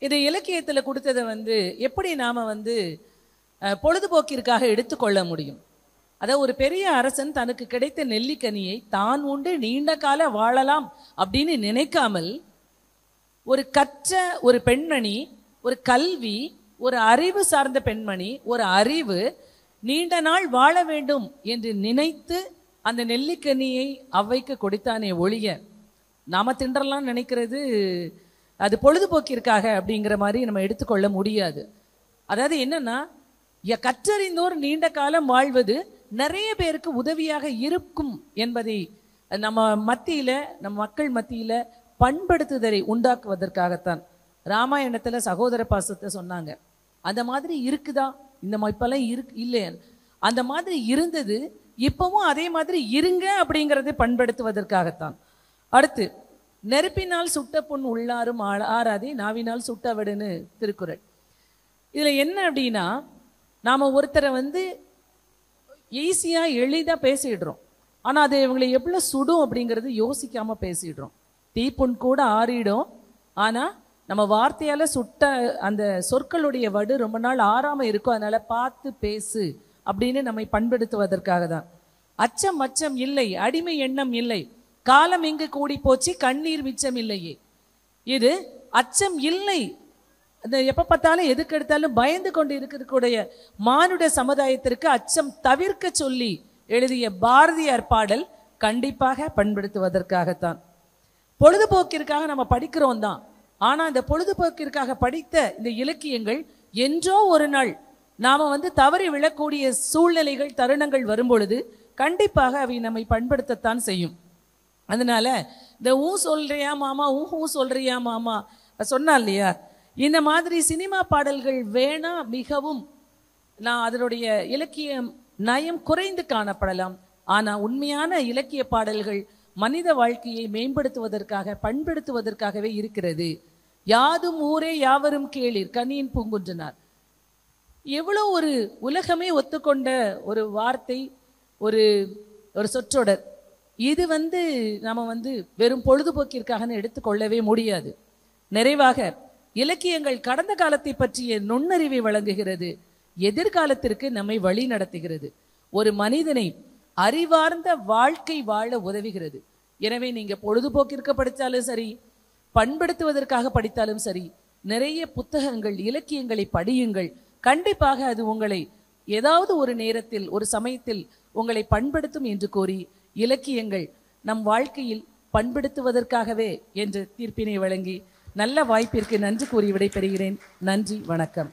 இது இலக்கியத்துல கொடுத்ததை எப்படி நாம பொழுதுபோக்கிற்காக எடுத்துக்கொள்ள முடியும்? அதாவது ஒரு பெரிய அரசன் தனக்கு கிடைத்த நெல்லிக்கனியை தான் உண்டு நீண்ட கால வாழலாம் அப்படின்னு நினைக்காமல் ஒரு கற்ற ஒரு பெண்மணி, ஒரு கல்வி, ஒரு அறிவு சார்ந்த பெண்மணி, ஒரு அறிவு நீண்ட நாள் வாழ வேண்டும் என்று நினைத்து அந்த நெல்லிக்கனியை ஔவைக்கு கொடுத்தானே ஒழிய நாம தின்றலாம் நினைக்கிறது அது பொழுதுபோக்கிற்காக அப்படிங்கிற மாதிரி நம்ம எடுத்துக்கொள்ள முடியாது. அதாவது என்னன்னா, கற்றறிந்தோர் நீண்ட காலம் வாழ்வது நிறைய பேருக்கு உதவியாக இருக்கும் என்பதை நம்ம மத்தியில, நம் மக்கள் மத்தியில பண்படுத்துதலை உண்டாக்குவதற்காகத்தான் ராமாயணத்துல சகோதர பாசத்தை சொன்னாங்க. அந்த மாதிரி இருக்குதா? இந்த இப்பெல்லாம் இல்லையா? அந்த மாதிரி இருந்தது, இப்பவும் அதே மாதிரி இருங்க அப்படிங்கறதை பண்படுத்துவதற்காகத்தான். அடுத்து, நெருப்பினால் சுட்ட புண் உள்ளாரும் ஆறாதே நாவினால் சுட்ட விடுன்னு திருக்குறள். இதுல என்ன அப்படின்னா, நாம ஒருத்தரை ஈஸியா எளிதா பேசிடுறோம். ஆனா அது இவங்களை எவ்வளவு சுடும் அப்படிங்கிறது யோசிக்காம பேசிடுறோம். தீப்புண் கூட ஆறிடும், ஆனா நம்ம வார்த்தையால சுட்ட அந்த சொற்களுடைய வடு ரொம்ப நாள் ஆறாம இருக்கும். அதனால பார்த்து பேசு அப்படின்னு நம்மை பண்படுத்துவதற்காக தான். அச்சம் அச்சம் இல்லை, அடிமை எண்ணம் இல்லை, காலம் இங்கு கூடி போச்சு, கண்ணீர் மிச்சம் இல்லையே. இது அச்சம் இல்லை. எப்ப பார்த்தாலும் எதுக்கு எடுத்தாலும் பயந்து கொண்டு இருக்கக்கூடிய மானுட சமுதாயத்திற்கு அச்சம் தவிர்க்க சொல்லி எழுதிய பாரதியார் பாடல் கண்டிப்பாக பண்படுத்துவதற்காகத்தான். பொழுதுபோக்கிற்காக நம்ம படிக்கிறோம் தான். ஆனா இந்த பொழுதுபோக்கிற்காக படித்த இந்த இலக்கியங்கள் என்றோ ஒரு நாள் நாம தவறி விழக்கூடிய சூழ்நிலைகள், தருணங்கள் வரும்பொழுது கண்டிப்பாக அவை நம்மை பண்படுத்தத்தான் செய்யும். அதனால இந்த சொல்றியா மாமா, சொல்றியா மாமா சொன்னா இல்லையா, இந்த மாதிரி சினிமா பாடல்கள் வேணா மிகவும் அதனுடைய இலக்கிய நயம் குறைந்து காணப்படலாம். ஆனா உண்மையான இலக்கிய பாடல்கள் மனித வாழ்க்கையை மேம்படுத்துவதற்காக, பண்படுத்துவதற்காகவே இருக்கிறது. யாதும் ஊரே யாவரும் கேளீர் கனியின் பூங்குன்றனார். எவ்வளவு ஒரு உலகமே ஒத்துக்கொண்ட ஒரு வார்த்தை, ஒரு சொற்றொடர். இது நாம வெறும் பொழுதுபோக்கிற்காக எடுத்துக்கொள்ளவே முடியாது. நிறைவாக இலக்கியங்கள் கடந்த காலத்தை பற்றிய நுண்ணறிவை வழங்குகிறது, எதிர்காலத்திற்கு நம்மை வழி நடத்துகிறது, ஒரு மனிதனை அறிவார்ந்த வாழ்க்கை வாழ உதவுகிறது. எனவே நீங்க பொழுதுபோக்கிற்கு படித்தாலும் சரி, பண்படுத்துவதற்காக படித்தாலும் சரி, நிறைய புத்தகங்கள், இலக்கியங்களை படியுங்கள். கண்டிப்பாக அது உங்களை ஏதாவது ஒரு நேரத்தில், ஒரு சமயத்தில் உங்களை பண்படுத்தும் என்று கூறி, இலக்கியங்கள் நம் வாழ்க்கையில் பண்படுத்துவதற்காகவே என்ற தீர்ப்பினை வழங்கி நல்ல வாய்ப்பிற்கு நன்றி கூறி விடைபெறுகிறேன். நன்றி, வணக்கம்.